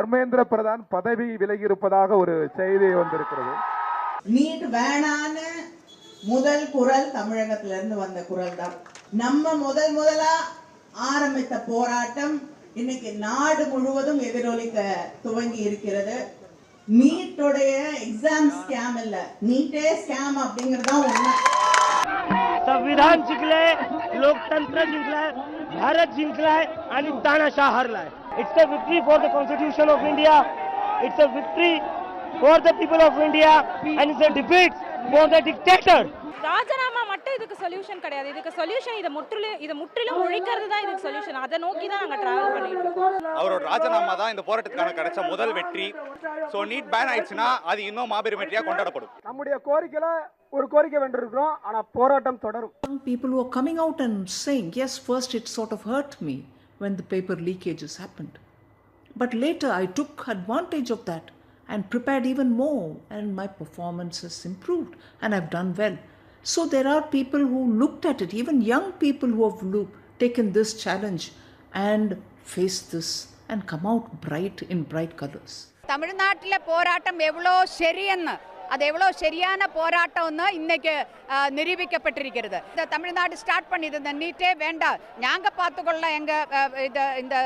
தர்மேந்திர பிரதான் பதவி விலகி இருப்பதாக ஒரு செய்தி வந்திருக்கிறது. நீட் வேணான முதல் குரல் தமிழகத்திலிருந்து வந்த குரல் தான். நம்ம முதலா ஆரம்பித்த போராட்டம் இன்னைக்கு நாடு முழுவதும் எதிரொலிக்க துவங்கி இருக்கிறது. நீட்டுடைய எக்ஸாம் ஸ்கேம் இல்ல, நீட்டே ஸ்கேம் அப்படிங்கறதா உண்மை. संविधान जिंकलाय, लोकतंत्र जिंकलाय, भारत जिंकलाय आणि तानाशाह हरलाय. It's a victory for the Constitution of India. It's a victory for the people of India and it's a defeat for the dictator. ராஜினாமா மட்டும் இதுக்கு சொல்யூஷன் கிடையாது. இதுக்கு சொல்யூஷன் இதை முற்றிலும் ஒழிக்கிறது தான் இதுக்கு சொல்யூஷன். அதை நோக்கி தான் நாங்கள் டிராவல் பண்ணிட்டு இருக்கோம். அவரோட ராஜினாமா தான் இந்த போராட்டத்துக்கான கிடைச்ச முதல் வெற்றி. ஸோ நீட் பேன் ஆயிடுச்சுன்னா அது இன்னும் மாபெரும் வெற்றியாக கொண்டாடப்படும். நம்முடைய கோரிக்கையில ஒரு கோரிக்கை வென்றிருக்கிறோம், ஆனா போராட்டம் தொடரும். People who are coming out and saying, yes, first it sort of hurt me when the paper leakages happened. But later I took advantage of that and prepared even more and my performance has improved and I've done well. So there are people who looked at it, even young people who have taken this challenge and faced this and come out in bright colors. தமிழ்நாட்டில் போராட்டம் எவ்வளோ சரியன்னு, அது எவ்வளோ சரியான போராட்டம்னு இன்னைக்கு நிரூபிக்கப்பட்டிருக்கிறது. இந்த Tamil Nadu start பண்ணிது இந்த நீட்டே வேண்டாம், நாங்கள் பார்த்துக்கொள்ளலாம் எங்கள் இந்த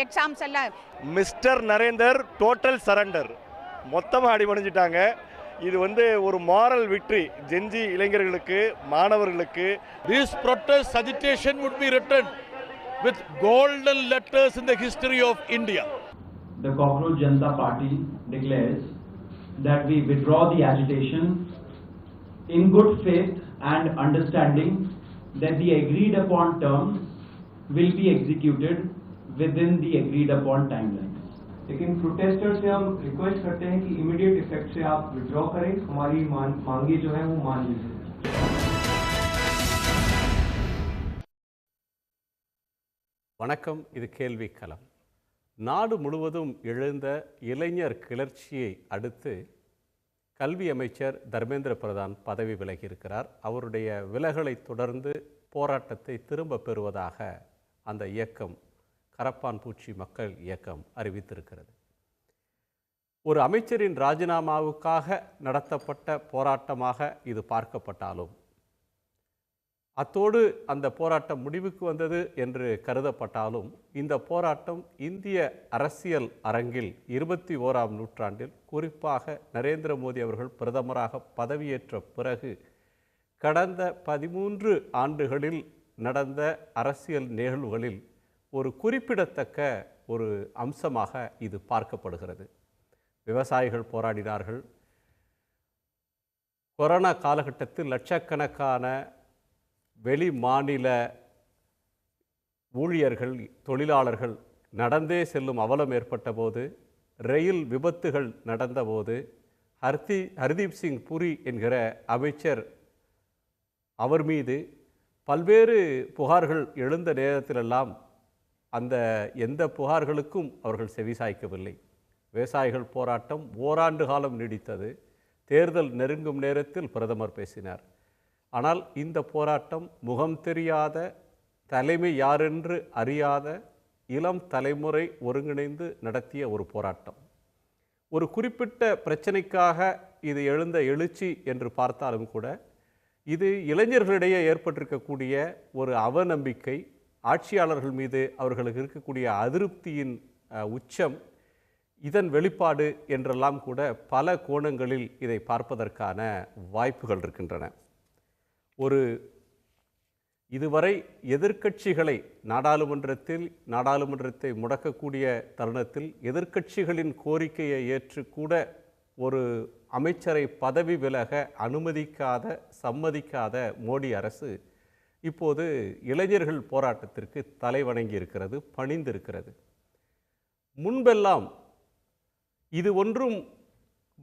எக்ஸாம்ஸ் எல்லாம். மிஸ்டர் நரேந்தர் டோட்டல் சரண்டர், மொத்தமாக அடிபணிஞ்சிட்டாங்க. இது ஒரு மாரல் விக்டரி ஜென்ஜி இளைஞர்களுக்கு, மாணவர்களுக்கு. This protest agitation would be written with golden letters in the history of India. The Cockroach Janata Party declares that we withdraw the agitation in good faith and understanding that the agreed upon terms will be executed within the agreed upon timelines. लेकिन protester से हम request करते हैं कि immediate effect से आप withdraw करें, हमारी मांगे जो है वो मान लीजिए. வணக்கம், இது கேள்வி களம். நாடு முழுவதும் எழுந்த இளைஞர் கிளர்ச்சியை அடுத்து கல்வி அமைச்சர் தர்மேந்திர பிரதான் பதவி விலகியிருக்கிறார். அவருடைய விலகலை தொடர்ந்து போராட்டத்தை திரும்ப பெறுவதாக அந்த இயக்கம், கரப்பான் பூச்சி மக்கள் இயக்கம் அறிவித்திருக்கிறது. ஒரு அமைச்சரின் ராஜினாமாவுக்காக நடத்தப்பட்ட போராட்டமாக இது பார்க்கப்பட்டாலும், அத்தோடு அந்த போராட்டம் முடிவுக்கு வந்தது என்று கருதப்பட்டாலும், இந்த போராட்டம் இந்திய அரசியல் அரங்கில் 21ஆம் நூற்றாண்டில், குறிப்பாக நரேந்திர மோடி அவர்கள் பிரதமராக பதவியேற்ற பிறகு கடந்த 13 ஆண்டுகளில் நடந்த அரசியல் நிகழ்வுகளில் ஒரு குறிப்பிடத்தக்க ஒரு அம்சமாக இது பார்க்கப்படுகிறது. விவசாயிகள் போராடினார்கள். கொரோனா காலகட்டத்தில் லட்சக்கணக்கான வெளி மாநில ஊழியர்கள், தொழிலாளர்கள் நடந்தே செல்லும் அவலம் ஏற்பட்ட போது, ரயில் விபத்துகள் நடந்தபோது, ஹர்தீப் சிங் புரி என்கிற அமைச்சர் அவர் மீது பல்வேறு புகார்கள் எழுந்த நேரத்திலெல்லாம் அந்த எந்த புகார்களுக்கும் அவர்கள் செவிசாய்க்கவில்லை. விவசாயிகள் போராட்டம் ஓராண்டு காலம் நீடித்தது. தேர்தல் நெருங்கும் நேரத்தில் பிரதமர் பேசினார். ஆனால் இந்த போராட்டம் முகம் தெரியாத, தலைமை யாரென்று அறியாத இளம் தலைமுறை ஒருங்கிணைந்து நடத்திய ஒரு போராட்டம். ஒரு குறிப்பிட்ட பிரச்சனைக்காக இது எழுந்த எழுச்சி என்று பார்த்தாலும் கூட, இது இளைஞர்களிடையே ஏற்பட்டிருக்கக்கூடிய ஒரு அவநம்பிக்கை, ஆட்சியாளர்கள் மீது அவர்களுக்கு இருக்கக்கூடிய அதிருப்தியின் உச்சம், இதன் வெளிப்பாடு என்றெல்லாம் கூட பல கோணங்களில் இதை பார்ப்பதற்கான வாய்ப்புகள் இருக்கின்றன. இதுவரை எதிர்க்கட்சிகளை நாடாளுமன்றத்தை முடக்கக்கூடிய தருணத்தில் எதிர்க்கட்சிகளின் கோரிக்கையை ஏற்று கூட ஒரு அமைச்சரை பதவி விலக அனுமதிக்காத, சம்மதிக்காத மோடி அரசு இப்போது இளைஞர்கள் போராட்டத்திற்கு தலைவணங்கி இருக்கிறது, பணிந்திருக்கிறது. முன்பெல்லாம் இது ஒன்றும்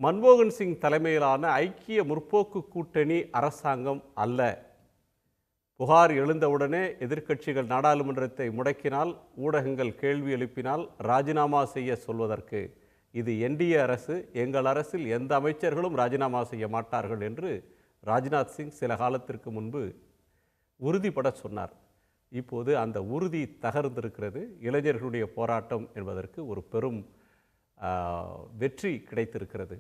மன்மோகன் சிங் தலைமையிலான ஐக்கிய முற்போக்கு கூட்டணி அரசாங்கம் அல்ல. புகார் எழுந்தவுடனே எதிர்க்கட்சிகள் நாடாளுமன்றத்தை முடக்கினால், ஊடகங்கள் கேள்வி எழுப்பினால் ராஜினாமா செய்ய சொல்வதற்கு இது என்டிஏ அரசு, எங்கள் அரசில் எந்த அமைச்சர்களும் ராஜினாமா செய்ய மாட்டார்கள் என்று ராஜ்நாத் சிங் சில காலத்திற்கு முன்பு உறுதிப்பட சொன்னார். இப்போது அந்த உறுதி தகர்ந்திருக்கிறது. இளைஞர்களுடைய போராட்டம் என்பதற்கு ஒரு பெரும் வெற்றி கிடைத்திருக்கிறது.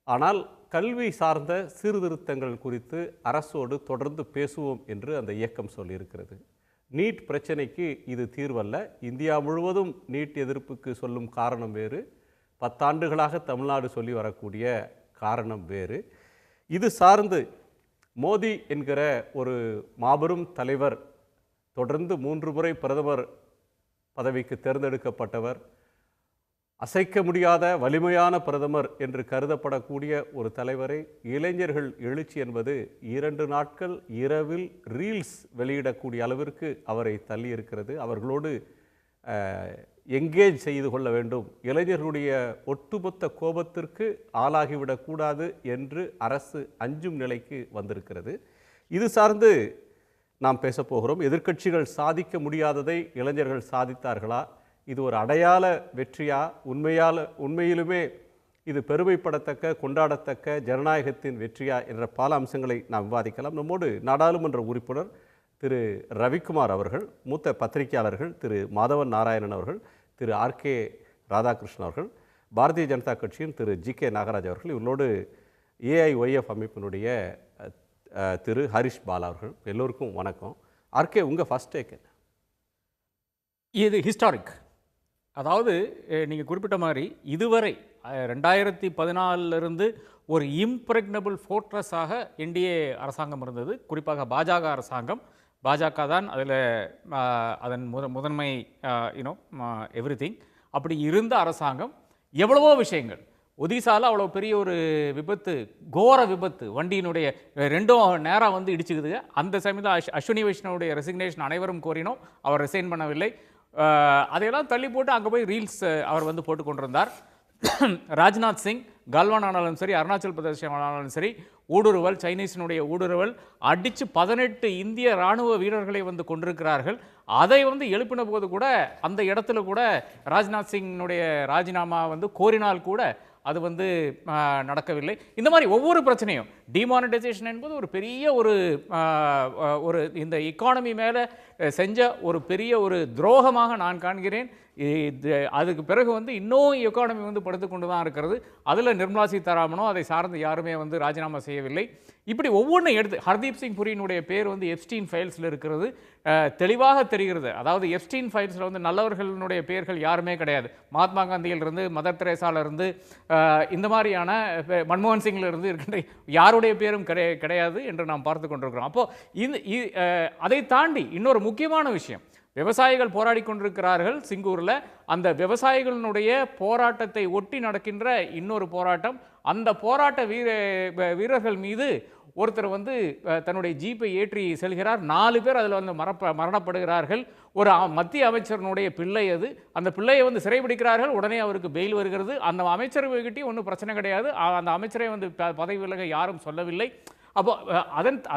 ஆனால் கல்வி சார்ந்த சீர்திருத்தங்கள் குறித்து அரசோடு தொடர்ந்து பேசுவோம் என்று அந்த இயக்கம் சொல்லியிருக்கிறது. நீட் பிரச்சனைக்கு இது தீர்வல்ல. இந்தியா முழுவதும் நீட் எதிர்ப்புக்கு சொல்லும் காரணம் வேறு, 10 ஆண்டுகளாக தமிழ்நாடு சொல்லி வரக்கூடிய காரணம் வேறு. இது சார்ந்து மோடி என்கிற ஒரு மாபெரும் தலைவர், தொடர்ந்து 3 முறை பிரதமர் பதவிக்கு தேர்ந்தெடுக்கப்பட்டவர், அசைக்க முடியாத வலிமையான பிரதமர் என்று கருதப்படக்கூடிய ஒரு தலைவரை இளைஞர்கள் எழுச்சி என்பது 2 நாட்கள் இரவில் ரீல்ஸ் வெளியிடக்கூடிய அளவிற்கு அவரை தள்ளியிருக்கிறது. அவர்களோடு எங்கேஜ் செய்து கொள்ள வேண்டும், இளைஞர்களுடைய ஒட்டுமொத்த கோபத்திற்கு ஆளாகிவிடக்கூடாது என்று அரசு அஞ்சும் நிலைக்கு வந்திருக்கிறது. இது சார்ந்து நாம் பேசப்போகிறோம். எதிர்க்கட்சிகள் சாதிக்க முடியாததை இளைஞர்கள் சாதித்தார்களா? இது ஒரு அடையாள வெற்றியா? உண்மையிலுமே இது பெருமைப்படத்தக்க, கொண்டாடத்தக்க ஜனநாயகத்தின் வெற்றியா என்ற பல அம்சங்களை நாம் விவாதிக்கலாம். நம்மோடு நாடாளுமன்ற உறுப்பினர் திரு ரவிக்குமார் அவர்கள், மூத்த பத்திரிகையாளர்கள் திரு மாதவன் நாராயணன் அவர்கள், திரு ஆர்கே ராதாகிருஷ்ணன் அவர்கள், பாரதிய ஜனதா கட்சியின் திரு ஜி.கே. நாகராஜ் அவர்கள், இவர்களோடு ஏஐஒய்எஃப் அமைப்பினுடைய திரு ஹரிஷ் பாலா அவர்கள். எல்லோருக்கும் வணக்கம். ஆர்கே, உங்கள் ஃபர்ஸ்ட் டேக் என்ன? இது ஹிஸ்டாரிக். அதாவது நீங்கள் குறிப்பிட்ட மாதிரி இதுவரை 2014 ஒரு இம்ப்ரெக்னபிள் ஃபோர்ட்ரஸாக என்டிஏ அரசாங்கம் இருந்தது. குறிப்பாக பாஜக அரசாங்கம். பாஜக தான் அதில் அதன் முதன்மை எவ்ரிதிங். அப்படி இருந்த அரசாங்கம் எவ்வளவோ விஷயங்கள், ஒடிசாவில் அவ்வளோ பெரிய ஒரு விபத்து, கோர விபத்து, வண்டியினுடைய 2 நேராக வந்து இடிச்சுக்குதுங்க. அந்த சமயத்தில் அஸ்வினி வைஷ்ணவுடைய ரெசிக்னேஷன் அனைவரும் கோரினோம், அவர் ரிசைன் பண்ணவில்லை. அதையெல்லாம் தள்ளி போட்டு அங்கே போய் ரீல்ஸ் அவர் வந்து போட்டு கொண்டிருந்தார். ராஜ்நாத் சிங் கல்வான் ஆனாலும் சரி, அருணாச்சல் பிரதேசம் ஆனாலும் சரி, ஊடுருவல், சைனீஸினுடைய ஊடுருவல் அடித்து 18 இந்திய இராணுவ வீரர்களை வந்து கொண்டிருக்கிறார்கள். அதை வந்து எழுப்பின போது கூட அந்த இடத்துல கூட ராஜ்நாத் சிங்கினுடைய ராஜினாமா வந்து கோரினால் கூட அது வந்து நடக்கவில்லை. இந்த மாதிரி ஒவ்வொரு பிரச்சனையும், டிமானிட்டைசேஷன் என்பது ஒரு பெரிய ஒரு இந்த எக்கானமி மேலே செஞ்ச ஒரு பெரிய ஒரு துரோகமாக நான் காண்கிறேன். அதுக்கு பிறகு வந்து இன்னும் எக்கானமி வந்து படுத்து கொண்டு தான் இருக்கிறது. அதில் நிர்மலா சீதாராமனோ அதை சார்ந்து யாருமே வந்து ராஜினாமா செய்யவில்லை. இப்படி ஒவ்வொன்றும் எடுத்து ஹர்தீப் சிங் புரியினுடைய பேர் வந்து எப்ஸ்டீன் ஃபைல்ஸில் இருக்கிறது, தெளிவாக தெரிகிறது. அதாவது எப்ஸ்டீன் ஃபைல்ஸில் வந்து நல்லவர்களுடைய பேர்கள் யாருமே கிடையாது. மகாத்மா காந்தியிலிருந்து, மதர் தெரேசாவிலிருந்து, இந்த மாதிரியான மன்மோகன் சிங்கிலிருந்து இருக்கின்ற யாருடைய பேரும் கிடையாது என்று நாம் பார்த்து கொண்டிருக்கிறோம். அப்போது அதை தாண்டி இன்னொரு முக்கியமான விஷயம், விவசாயிகள் போராடி கொண்டிருக்கிறார்கள் சிங்கூரில். அந்த விவசாயிகளினுடைய போராட்டத்தை ஒட்டி நடக்கின்ற இன்னொரு போராட்டம். அந்த போராட்ட வீரர்கள் மீது ஒருத்தர் வந்து தன்னுடைய ஜீப்பை ஏற்றி செல்கிறார். 4 பேர் அதில் வந்து மரணப்படுகிறார்கள். ஒரு மத்திய அமைச்சரனுடைய பிள்ளை அது. அந்த பிள்ளையை வந்து சிறைபிடிக்கிறார்கள். உடனே அவருக்கு பெயில் வருகிறது. அந்த அமைச்சர்கிட்டையும் ஒன்றும் பிரச்சனை கிடையாது. அந்த அமைச்சரை வந்து பதவி விலக யாரும் சொல்லவில்லை. அப்போ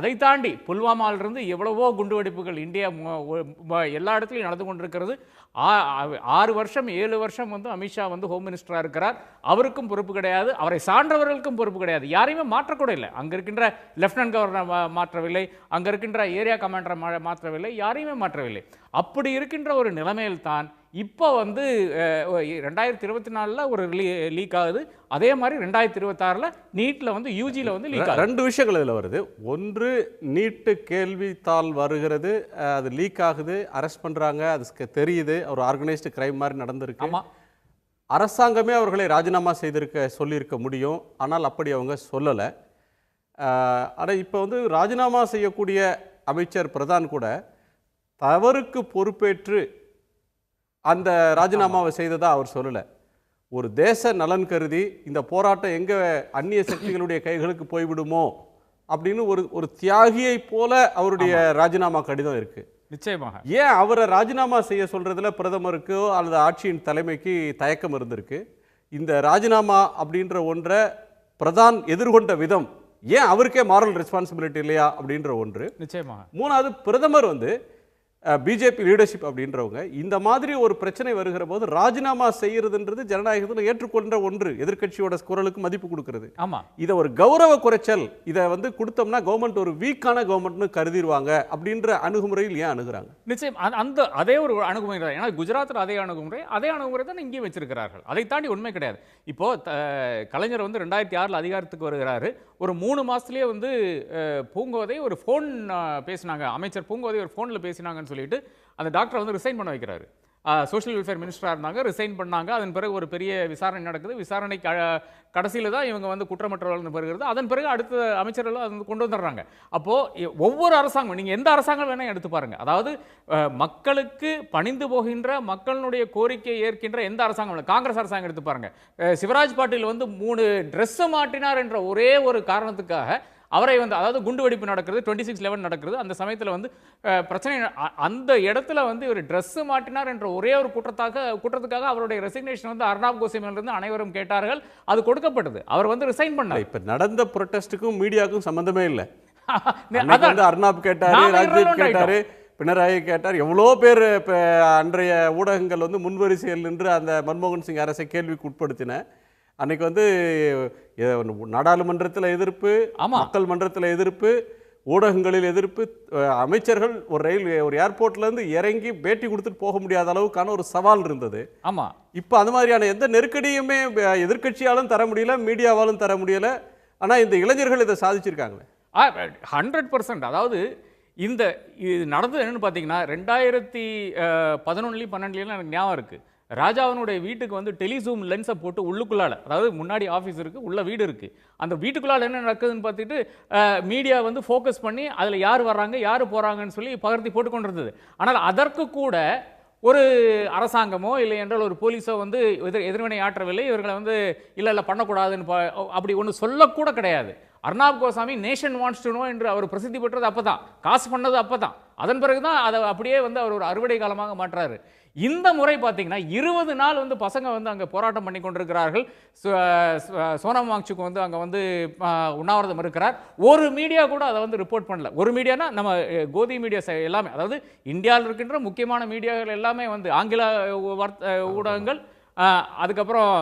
அதை தாண்டி புல்வாமாவிலிருந்து எவ்வளவோ குண்டுவெடிப்புகள் இந்தியா எல்லா இடத்துலையும் நடந்து கொண்டிருக்கிறது. 6 வருஷம் 7 வருஷம் வந்து அமித்ஷா வந்து ஹோம் மினிஸ்டராக இருக்கிறார். அவருக்கும் பொறுப்பு கிடையாது, அவரை சார்ந்தவர்களுக்கும் பொறுப்பு கிடையாது. யாரையுமே மாற்றக்கூட இல்லை. அங்கே இருக்கின்ற லெப்டினன்ட் கவர்னர் மாற்றவில்லை, அங்கே இருக்கின்ற ஏரியா கமாண்டரை மாற்றவில்லை, யாரையுமே மாற்றவில்லை. அப்படி இருக்கின்ற ஒரு நிலைமையில்தான் இப்போ வந்து 2024 ஒரு லீக் ஆகுது. அதே மாதிரி 2026 நீட்டில் வந்து யூஜியில் வந்து லீக் ஆகுது. 2 விஷயங்கள் இதில் வருது. ஒன்று, நீட்டு கேள்வித்தாள் வருகிறது, அது லீக் ஆகுது, அரெஸ்ட் பண்ணுறாங்க, அது தெரியுது, ஒரு ஆர்கனைஸ்டு கிரைம் மாதிரி நடந்திருக்கு. ஆமாம், அரசாங்கமே அவர்களை ராஜினாமா சொல்லியிருக்க முடியும். ஆனால் அப்படி அவங்க சொல்லலை. ஆனால் இப்போ வந்து ராஜினாமா செய்யக்கூடிய அமைச்சர் பிரதான் கூட தவறுக்கு பொறுப்பேற்று அந்த ராஜினாமாவை செய்ததா அவர் சொல்லலை. ஒரு தேச நலன் கருதி இந்த போராட்டம் எங்கே அந்நிய சக்திகளுடைய கைகளுக்கு போய்விடுமோ அப்படின்னு ஒரு தியாகியை போல அவருடைய ராஜினாமா கடிதம் இருக்கு. நிச்சயமாக ஏன் அவரை ராஜினாமா செய்ய சொல்றதுல பிரதமருக்கோ அல்லது ஆட்சியின் தலைமைக்கு தயக்கம் இருந்திருக்கு? இந்த ராஜினாமா அப்படின்ற ஒன்றை பிரதான் எதிர்கொண்ட விதம் ஏன் அவருக்கே மாரல் ரெஸ்பான்சிபிலிட்டி இல்லையா அப்படின்ற ஒன்று. நிச்சயமாக. 3வது, பிரதமர் வந்து பிஜேபி லீடர்ஷிப் அப்படின்றவங்க இந்த மாதிரி ஒரு பிரச்சனை வருகிற போது ராஜினாமா செய்யறதுன்றது ஜனநாயகத்தில் ஏற்றுக்கொண்ட ஒன்று. எதிர்க்கட்சியோட குரலுக்கு மதிப்பு கொடுக்கிறது. ஆமா, இதை ஒரு கௌரவ குறைச்சல், இதை வந்து கொடுத்தோம்னா கவர்மெண்ட் ஒரு வீக்கான கவர்மெண்ட்னு கருதிடுவாங்க அப்படின்ற அணுகுமுறையில் ஏன் அணுகுறாங்க? நிச்சயம் அந்த அதே ஒரு அணுகுமுறை தான். ஏன்னா குஜராத்தில் அதே அணுகுமுறை தான் இங்கேயும் வச்சிருக்கிறார்கள். அதை தாண்டி உண்மை கிடையாது. இப்போ கலைஞர் வந்து 2006 அதிகாரத்துக்கு வருகிறாரு. ஒரு 3 மாசத்துலேயே வந்து பூங்கோதை ஒரு ஃபோன் பேசினாங்க, அமைச்சர் பூங்கோதை ஒரு ஃபோனில் பேசினாங்கன்னு சொல்லிட்டு அந்த டாக்டரை வந்து ரிசைன் பண்ண வைக்கிறாரு. சோஷியல் வெல்ஃபேர் மினிஸ்டராக இருந்தாங்க, ரிசைன் பண்ணாங்க. அதன் பிறகு ஒரு பெரிய விசாரணை நடக்குது. விசாரணை கடைசியில் தான் இவங்க வந்து குற்றமற்றவர்கள் பெறுகிறது. அதன் பிறகு அடுத்த அமைச்சர்கள் அதை வந்து கொண்டு வந்துடுறாங்க. அப்போது ஒவ்வொரு அரசாங்கம், நீங்கள் எந்த அரசாங்கம் வேணால் எடுத்து பாருங்கள், அதாவது மக்களுக்கு பணிந்து போகின்ற மக்களுடைய கோரிக்கையை ஏற்கின்ற எந்த அரசாங்கம் இல்லை. காங்கிரஸ் அரசாங்கம் எடுத்து பாருங்கள். சிவராஜ் பாட்டீல் வந்து 3 ட்ரெஸ்ஸை மாட்டினார் என்ற ஒரே ஒரு காரணத்துக்காக அவரை வந்து, அதாவது குண்டு வெடிப்பு நடக்கிறது, 26/11 நடக்கிறது, அந்த சமயத்தில் வந்து பிரச்சனை, அந்த இடத்துல வந்து இவர் ட்ரெஸ் மாட்டினார் என்ற ஒரே ஒரு குற்றத்துக்காக அவருடைய ரெசிக்னேஷன் வந்து அர்னாப் கோஸ்வாமியிலிருந்து அனைவரும் கேட்டார்கள். அது கொடுக்கப்பட்டது. அவர் வந்து ரிசைன் பண்ணார். இப்ப நடந்த ப்ரொட்டஸ்டுக்கும் மீடியாவுக்கும் சம்பந்தமே இல்லை. அர்னாப் கேட்டாரு, ராஜ்தீப் கேட்டாரு, பினராயி கேட்டார், எவ்வளோ பேர் இப்போ அன்றைய ஊடகங்கள் வந்து முன்வரிசையில் நின்று அந்த மன்மோகன் சிங் அரசை கேள்விக்கு உட்படுத்தின. அன்னைக்கு வந்து நாடாளுமன்றத்தில் எதிர்ப்பு, மக்கள் மன்றத்தில் எதிர்ப்பு, ஊடகங்களில் எதிர்ப்பு, அமைச்சர்கள் ஒரு ஏர்போர்ட்லேருந்து இறங்கி பேட்டி கொடுத்துட்டு போக முடியாத அளவுக்கான ஒரு சவால் இருந்தது. ஆமாம், இப்போ அந்த மாதிரியான எந்த நெருக்கடியுமே எதிர்க்கட்சியாலும் தர முடியல, மீடியாவாலும் தர முடியல. ஆனால் இந்த இளைஞர்கள் இதை சாதிச்சிருக்காங்களே 100%. அதாவது இது நடந்தது என்னன்னு பார்த்தீங்கன்னா 2011 12 எனக்கு ஞாபகம் இருக்குது. ராஜாவனுடைய வீட்டுக்கு வந்து டெலிசூம் லென்ஸை போட்டு உள்ளுக்குள்ளால, அதாவது முன்னாடி ஆஃபீஸ் இருக்குது, உள்ள வீடு இருக்குது, அந்த வீட்டுக்குள்ளால என்ன நடக்குதுன்னு பார்த்துட்டு மீடியா வந்து ஃபோக்கஸ் பண்ணி அதில் யார் வர்றாங்க யார் போகிறாங்கன்னு சொல்லி பகர்த்தி போட்டு கொண்டு இருந்தது. ஆனால் அதற்கு கூட ஒரு அரசாங்கமோ இல்லை என்றால் ஒரு போலீஸோ வந்து எதிர்வினை ஆற்றவில்லை. இவர்களை வந்து இல்லை பண்ணக்கூடாதுன்னு அப்படி ஒன்று சொல்லக்கூட கிடையாது. Arnab Goswami nation wants to know என்று அவர் பிரசித்தி பெற்றது அப்போ தான், காசு பண்ணது அப்போ தான். அதன் பிறகு தான் அதை அப்படியே வந்து அவர் ஒரு அறுவடை காலமாக மாற்றாரு. இந்த முறை பார்த்தீங்கன்னா 20 நாள் வந்து பசங்க வந்து அங்கே போராட்டம் பண்ணி கொண்டிருக்கிறார்கள். சோனம் வாங்சுக் வந்து அங்கே வந்து உண்ணாவிரதம் இருக்கிறார். ஒரு மீடியா கூட அதை வந்து ரிப்போர்ட் பண்ணல. ஒரு மீடியானா நம்ம கோதி மீடியா எல்லாமே, அதாவது இந்தியாவில் இருக்கின்ற முக்கியமான மீடியாக்கள் எல்லாமே வந்து ஆங்கில ஊடகங்கள், அதுக்கப்புறம்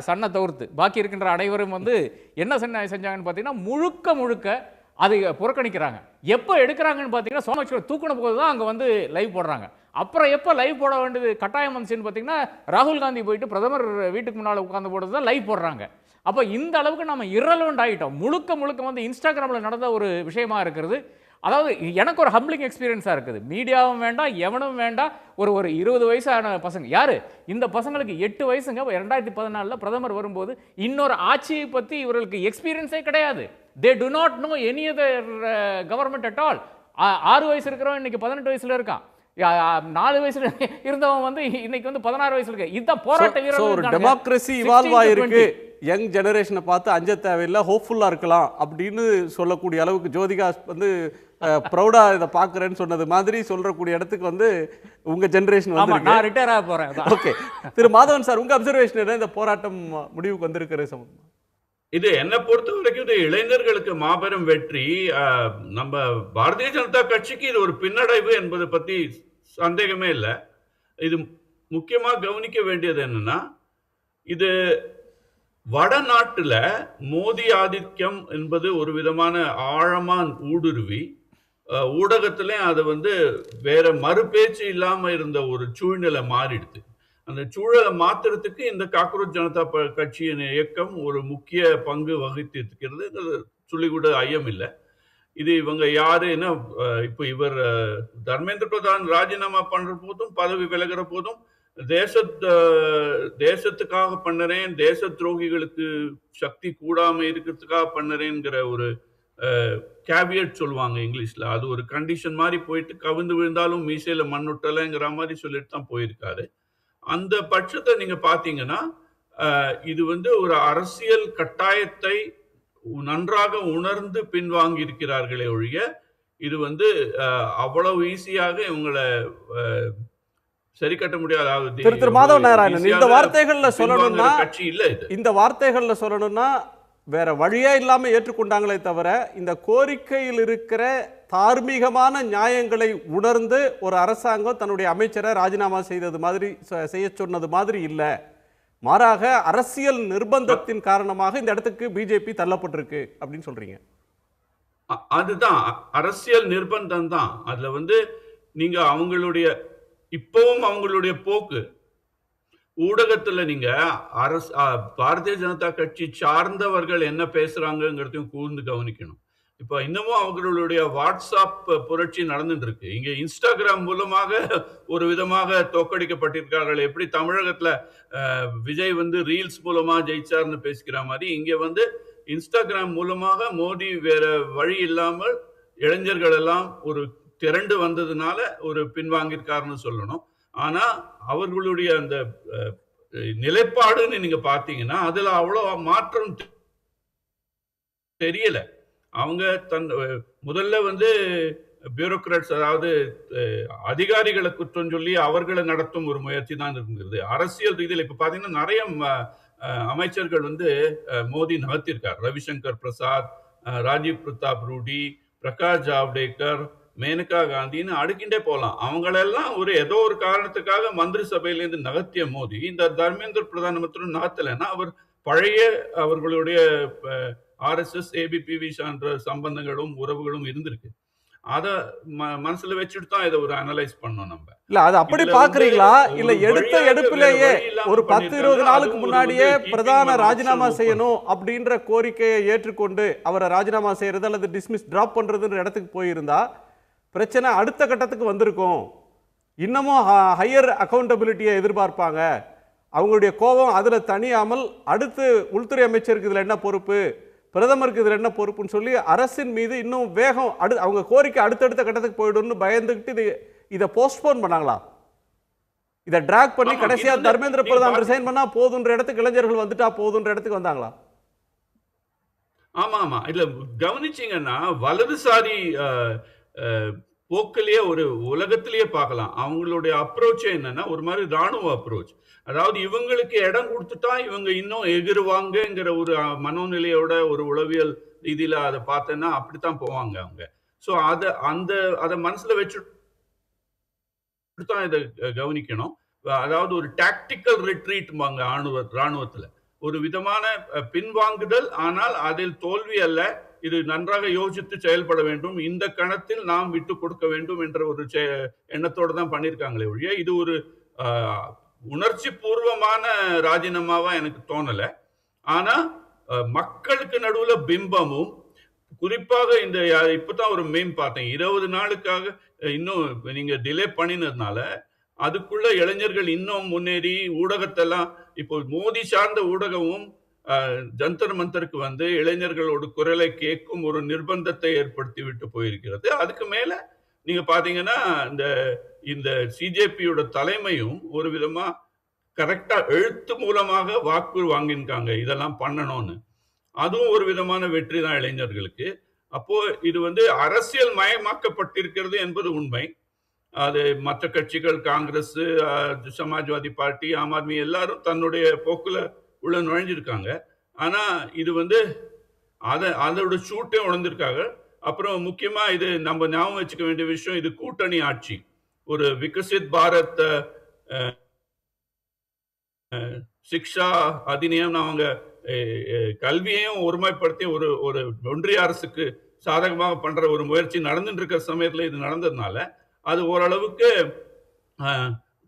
சன்னை தவிர்த்து பாக்கி இருக்கின்ற அனைவரும் வந்து என்ன செஞ்சாங்கன்னு பார்த்தீங்கன்னா முழுக்க அதை புறக்கணிக்கிறாங்க. எப்போ எடுக்கிறாங்கன்னு பார்த்தீங்கன்னா சோமேஸ்வர் தூக்கின போது தான் அங்கே வந்து லைவ் போடுறாங்க. அப்புறம் எப்போ லைவ் போட வேண்டியது கட்டாயம் வந்துச்சுன்னு பார்த்தீங்கன்னா ராகுல் காந்தி போயிட்டு பிரதமர் வீட்டுக்கு முன்னால் உட்காந்து போடுறது தான் லைவ் போடுறாங்க. அப்போ இந்த அளவுக்கு நம்ம இரலவெண்ட் ஆகிட்டோம். முழுக்க வந்து இன்ஸ்டாகிராமில் நடந்த ஒரு விஷயமா இருக்கிறது. அதாவது எனக்கு ஒரு ஹம்பிளிங் எக்ஸ்பீரியன்ஸாக இருக்குது. மீடியாவும் வேண்டாம், எவனும் வேண்டாம். ஒரு 20 வயசான பசங்க, யார் இந்த பசங்களுக்கு 8 வயசுங்க. 2014 பிரதமர் வரும்போது இன்னொரு ஆட்சியை பற்றி இவர்களுக்கு எக்ஸ்பீரியன்ஸே கிடையாது. They do not know any other government at all. 6 வயசு இருக்கிறவன் இன்னைக்கு 18 வயசுல இருக்கான். 4 வயசுல இருந்தவன் வந்து இன்னைக்கு வந்து 16 வயசுல இருக்கு. இதுதான் போராட்ட வீரர்கள். ஒரு டெமோக்ரஸி இவால்வ் ஆயிருக்கு. யங் ஜெனரேஷனை பார்த்து அஞ்ச தேவையில்லை, ஹோப்ஃபுல்லாக இருக்கலாம் அப்படின்னு சொல்லக்கூடிய அளவுக்கு ஜோதிகா வந்து ப்ரௌடாக இதை பார்க்குறேன்னு சொன்னது மாதிரி சொல்றக்கூடிய இடத்துக்கு வந்து உங்கள் ஜென்ரேஷன் வந்து நான் ரிட்டையர் ஆக போகிறேன். ஓகே, திரு மாதவன் சார், உங்கள் அப்சர்வேஷன் என்ன இந்த போராட்டம் முடிவுக்கு வந்திருக்கிற இது என்னை பொறுத்த வரைக்கும் இது இளைஞர்களுக்கு மாபெரும் வெற்றி. நம்ம பாரதிய ஜனதா கட்சிக்கு இது ஒரு பின்னடைவு என்பதை பற்றி சந்தேகமே இல்லை. இது முக்கியமாக கவனிக்க வேண்டியது என்னன்னா, இது வடநாட்டுல மோடி ஆதிக்கம் என்பது ஒரு விதமான ஆழமா ஊடுருவி ஊடகத்திலே அது வந்து வேற மறுபேச்சு இல்லாம இருந்த ஒரு சூழ்நிலை மாறிடுது. அந்த சூழலை மாத்துறதுக்கு இந்த காக்ரோச் ஜனதா கட்சியின் இயக்கம் ஒரு முக்கிய பங்கு வகித்து இருக்கிறது, சொல்லி கூட ஐயம் இல்லை. இது இவங்க யாருன்னா, இப்போ இவர் தர்மேந்திர பிரதான் ராஜினாமா பண்ற போதும் பதவி விலகிற போதும் தேசத்துக்காக பண்ணுறேன், தேச துரோகிகளுக்கு சக்தி கூடாம இருக்கிறதுக்காக பண்ணுறேங்கிற ஒரு கேவியட் சொல்லுவாங்க இங்கிலீஷ்ல. அது ஒரு கண்டிஷன் மாதிரி போயிட்டு கவிழ்ந்து விழுந்தாலும் மீசையில மண்ணுட்டலைங்கிற மாதிரி சொல்லிட்டு தான் போயிருக்காரு. அந்த பட்சத்தை நீங்க பாத்தீங்கன்னா இது வந்து ஒரு அரசியல் கட்டாயத்தை நன்றாக உணர்ந்து பின்வாங்கி இருக்கிறார்களே ஒழிய இது வந்து அவ்வளவு ஈஸியாக இவங்களை சரி கட்ட முடியாது. திரு மாதவ நாராயணன், இந்த வார்த்தைகள்ல சொல்லணும்னா கட்சி இல்ல இது. இந்த வார்த்தைகள்ல சொல்லணும்னா வேற வழியே இல்லாம ஏற்றுக்கொண்டாங்களே தவிர இந்த கோரிக்கையில் இருக்கிற தார்மீகமான நியாயங்களை உணர்ந்து ஒரு அரசாங்கம் தன்னுடைய அமைச்சரை ராஜினாமா செய்தது மாதிரி செய்ய சொன்னது மாதிரி இல்லை. மாறாக அரசியல் நிர்பந்தத்தின் காரணமாக இந்த இடத்துக்கு பிஜேபி தள்ளப்பட்டிருக்கு அப்படின்னு சொல்றீங்க. அதுதான் அரசியல் நிர்பந்தம் தான். அதுல நீங்க அவங்களுடைய இப்பவும் அவங்களுடைய போக்கு ஊடகத்துல நீங்க பாரதிய ஜனதா கட்சி சார்ந்தவர்கள் என்ன பேசுறாங்கிறதையும் கூர்ந்து கவனிக்கணும். இப்ப இன்னமும் அவங்களுடைய வாட்ஸ்அப் புரட்சி நடந்துட்டு இருக்கு. இங்க இன்ஸ்டாகிராம் மூலமாக ஒரு விதமாக தோக்கடிக்கப்பட்டிருக்கார்கள். எப்படி தமிழகத்துல விஜய் ரீல்ஸ் மூலமா ஜெயிச்சார்னு பேசிக்கிற மாதிரி இங்க இன்ஸ்டாகிராம் மூலமாக மோடி வேற வழி இல்லாமல் இளைஞர்கள் எல்லாம் ஒரு திரண்டு வந்ததுனால ஒரு பின்வாங்கியிருக்காருன்னு சொல்லணும். ஆனா அவர்களுடைய அந்த நிலைப்பாடுன்னு நீங்க பாத்தீங்கன்னா அதுல அவ்வளவு மாற்றம் தெரியல. அவங்க முதல்ல பியூரோக்ராட்ஸ், அதாவது அதிகாரிகளை குற்றம் சொல்லி அவர்களை நடத்தும் ஒரு முயற்சி தான் இருந்தது. அரசியல் ரீதியில் இப்ப பாத்தீங்கன்னா நிறைய அமைச்சர்கள் மோடி நகர்த்திருக்கார். ரவிசங்கர் பிரசாத், ராஜீவ் பிரதாப் ரூடி, பிரகாஷ் ஜாவ்டேக்கர், மேனகா காந்தின்னு அடுக்கிண்டே போகலாம். அவங்களெல்லாம் ஏதோ ஒரு காரணத்துக்காக மந்திரி சபையிலேருந்து நகர்த்திய மோடி இந்த தர்மேந்திர பிரதான் மந்திரி நகர்த்தலைன்னா அவர் பழைய அவர்களுடைய RSS ABPV சான்ற சம்பந்தங்களும் உறவுகளும் இருந்திருக்கு. அதை மனசுல வச்சுட்டு தான் இதை ஒரு அனலைஸ் பண்ணோம் நம்ம. இல்ல அது அப்படி பாக்குறீங்களா? இல்ல எடுத்த எடுப்பிலேயே ஒரு 10-20 நாளுக்கு முன்னாடியே பிரதான ராஜினாமா செய்யணும் அப்படின்ற கோரிக்கையை ஏற்றுக்கொண்டு அவரை ராஜினாமா செய்யறது அல்லது டிஸ்மிஸ் டிராப் பண்றதுன்ற இடத்துக்கு போயிருந்தா பிரச்சனை அடுத்த கட்டத்துக்கு வந்திருக்கும். இன்னமும் ஹையர் அக்கௌண்டபிலிட்டியை எதிர்பார்ப்பாங்க. அவங்களுடைய கோபம் அதுல தனியாமல் அடுத்து உள்துறை அமைச்சருக்கு இதுல என்ன பொறுப்பு, பிரதமருக்கு இதில் என்ன பொறுப்புன்னு சொல்லி அரசின் மீது இன்னும் வேகம் அவங்க கோரிக்கை அடுத்தடுத்த கட்டத்துக்கு போயிடும்னு பயந்துக்கிட்டு இதை போஸ்ட்போன் பண்ணாங்களா? இதை டிராக் பண்ணி கடைசியா தர்மேந்திர பிரதான் ரிசைன் பண்ணா போதுன்ற இடத்துக்கு இளைஞர்கள் வந்துட்டா போதுன்ற இடத்துக்கு வந்தாங்களா? ஆமா ஆமா, இல்ல கவனிச்சீங்கன்னா வலதுசாரி போக்கிலேயே ஒரு உலகத்திலேயே பார்க்கலாம். அவங்களுடைய அப்ரோச்சே என்னன்னா ஒரு மாதிரி ராணுவ அப்ரோச். அதாவது இவங்களுக்கு இடம் கொடுத்துட்டா இவங்க இன்னும் எகிருவாங்கங்கிற ஒரு மனோநிலையோட ஒரு உளவியல் ரீதியில அதை பார்த்தேன்னா அப்படித்தான் போவாங்க அவங்க. ஸோ அதை மனசுல வச்சுட்டு தான் இதை கவனிக்கணும். அதாவது ஒரு டாக்டிக்கல் ரிட்ரீட்பாங்க ராணுவத்துல, ஒரு விதமான பின்வாங்குதல். ஆனால் அதில் தோல்வி அல்ல, இது நன்றாக யோசித்து செயல்பட வேண்டும், இந்த கணத்தில் நாம் விட்டு கொடுக்க வேண்டும் என்ற ஒரு எண்ணத்தோடு தான் பண்ணியிருக்காங்களே ஒழிய இது ஒரு உணர்ச்சி பூர்வமான ராஜினாமாவா எனக்கு தோணல. ஆனா மக்களுக்கு நடுவுல பிம்பமும், குறிப்பாக இந்த இப்பதான் ஒரு மீம் பார்த்தேன், 20 நாளுக்காக இன்னும் நீங்க டிலே பண்ணினதுனால அதுக்குள்ள இளைஞர்கள் இன்னும் முன்னேறி ஊடகத்தெல்லாம் இப்போ மோடி சார்ந்த ஊடகமும் ஜந்தர் மந்தருக்கு இளைஞர்களோட குரலை கேட்கும் ஒரு நிர்பந்தத்தை ஏற்படுத்தி விட்டு போயிருக்கிறது. அதுக்கு மேல நீங்க பாத்தீங்கன்னா இந்த சிஜேபியோட தலைமையும் ஒரு விதமா கரெக்டா எழுத்து மூலமாக வாக்கு வாங்கியிருக்காங்க இதெல்லாம் பண்ணணும்னு. அதுவும் ஒரு விதமான வெற்றி தான் இளைஞர்களுக்கு. அப்போ இது அரசியல் மயமாக்கப்பட்டிருக்கிறது என்பது உண்மை. அது மற்ற கட்சிகள், காங்கிரஸ், சமாஜ்வாதி பார்ட்டி, ஆம் ஆத்மி எல்லாரும் தன்னுடைய போக்குல உள்ள நுழைஞ்சிருக்காங்க. ஆனா இது அதோட சூட்டே உணர்ந்திருக்காங்க. அப்புறம் முக்கியமா இது நம்ம ஞாபகம் வச்சுக்க வேண்டிய விஷயம், இது கூட்டணி ஆட்சி. ஒரு விகசித் பாரத் சிக்ஷா அதிநியம் அவங்க கல்வியையும் ஒருமைப்படுத்தி ஒரு ஒன்றிய அரசுக்கு சாதகமாக பண்ற ஒரு முயற்சி நடந்துட்டு இருக்கிற சமயத்துல இது நடந்ததுனால அது ஓரளவுக்கு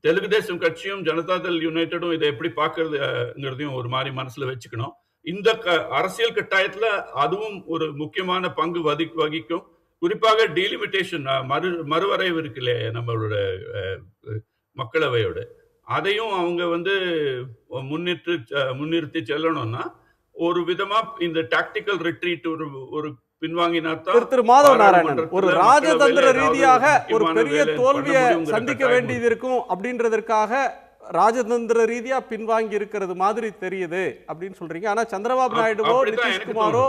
தெலுங்கு தேசம் கட்சியும் ஜனதாதள் யுனைடெடும் இதை எப்படி பார்க்கறதுங்கிறதையும் ஒரு மாதிரி மனசுல வச்சுக்கணும். இந்த அரசியல் கட்டாயத்துல அதுவும் ஒரு முக்கியமான பங்கு வகிக்கும். குறிப்பாக டீலிமிட்டேஷன், மறுவரைவு இருக்கு இல்லையா நம்மளோட மக்களவையோட, அதையும் அவங்க முன்னிறுத்தி செல்லணும்னா ஒரு விதமா இந்த டாக்டிக்கல் ரிட்ரீட் ஒரு திரு மாதவ நாராயணன், ஒரு ராஜதந்திர ரீதியாக ஒரு பெரிய தோல்வியை சந்திக்க வேண்டியது இருக்கும் அப்படின்றதற்காக ராஜதந்திர ரீதியா பின்வாங்கி இருக்கிறது மாதிரி தெரியுது அப்படின்னு சொல்றீங்க. ஆனா சந்திரபாபு நாயுடுவோ நிதிஷ்குமாரோ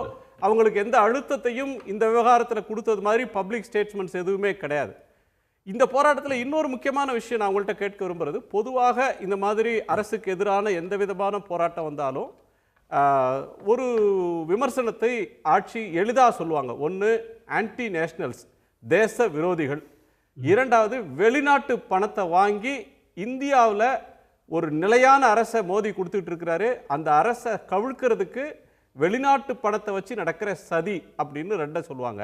அவங்களுக்கு எந்த அழுத்தத்தையும் இந்த விவகாரத்தில் கொடுத்தது மாதிரி பப்ளிக் ஸ்டேட்மெண்ட்ஸ் எதுவுமே கிடையாது. இந்த போராட்டத்தில் இன்னொரு முக்கியமான விஷயம் நான் உங்கள்கிட்ட கேட்க விரும்புறது, பொதுவாக இந்த மாதிரி அரசுக்கு எதிரான எந்த விதமான போராட்டம் வந்தாலும் ஒரு விமர்சனத்தை ஆட்சி எளிதாக சொல்லுவாங்க. ஒன்று ஆன்டி நேஷனல்ஸ், தேச விரோதிகள். இரண்டாவது, வெளிநாட்டு பணத்தை வாங்கி இந்தியாவில் ஒரு நிலையான அரசை மோடி கொடுத்துட்டு இருக்கிறாரு. அந்த அரசை கவிழ்க்கிறதுக்கு வெளிநாட்டு பணத்தை வச்சு நடக்கிற சதி அப்படின்னு ரெண்டை சொல்லுவாங்க.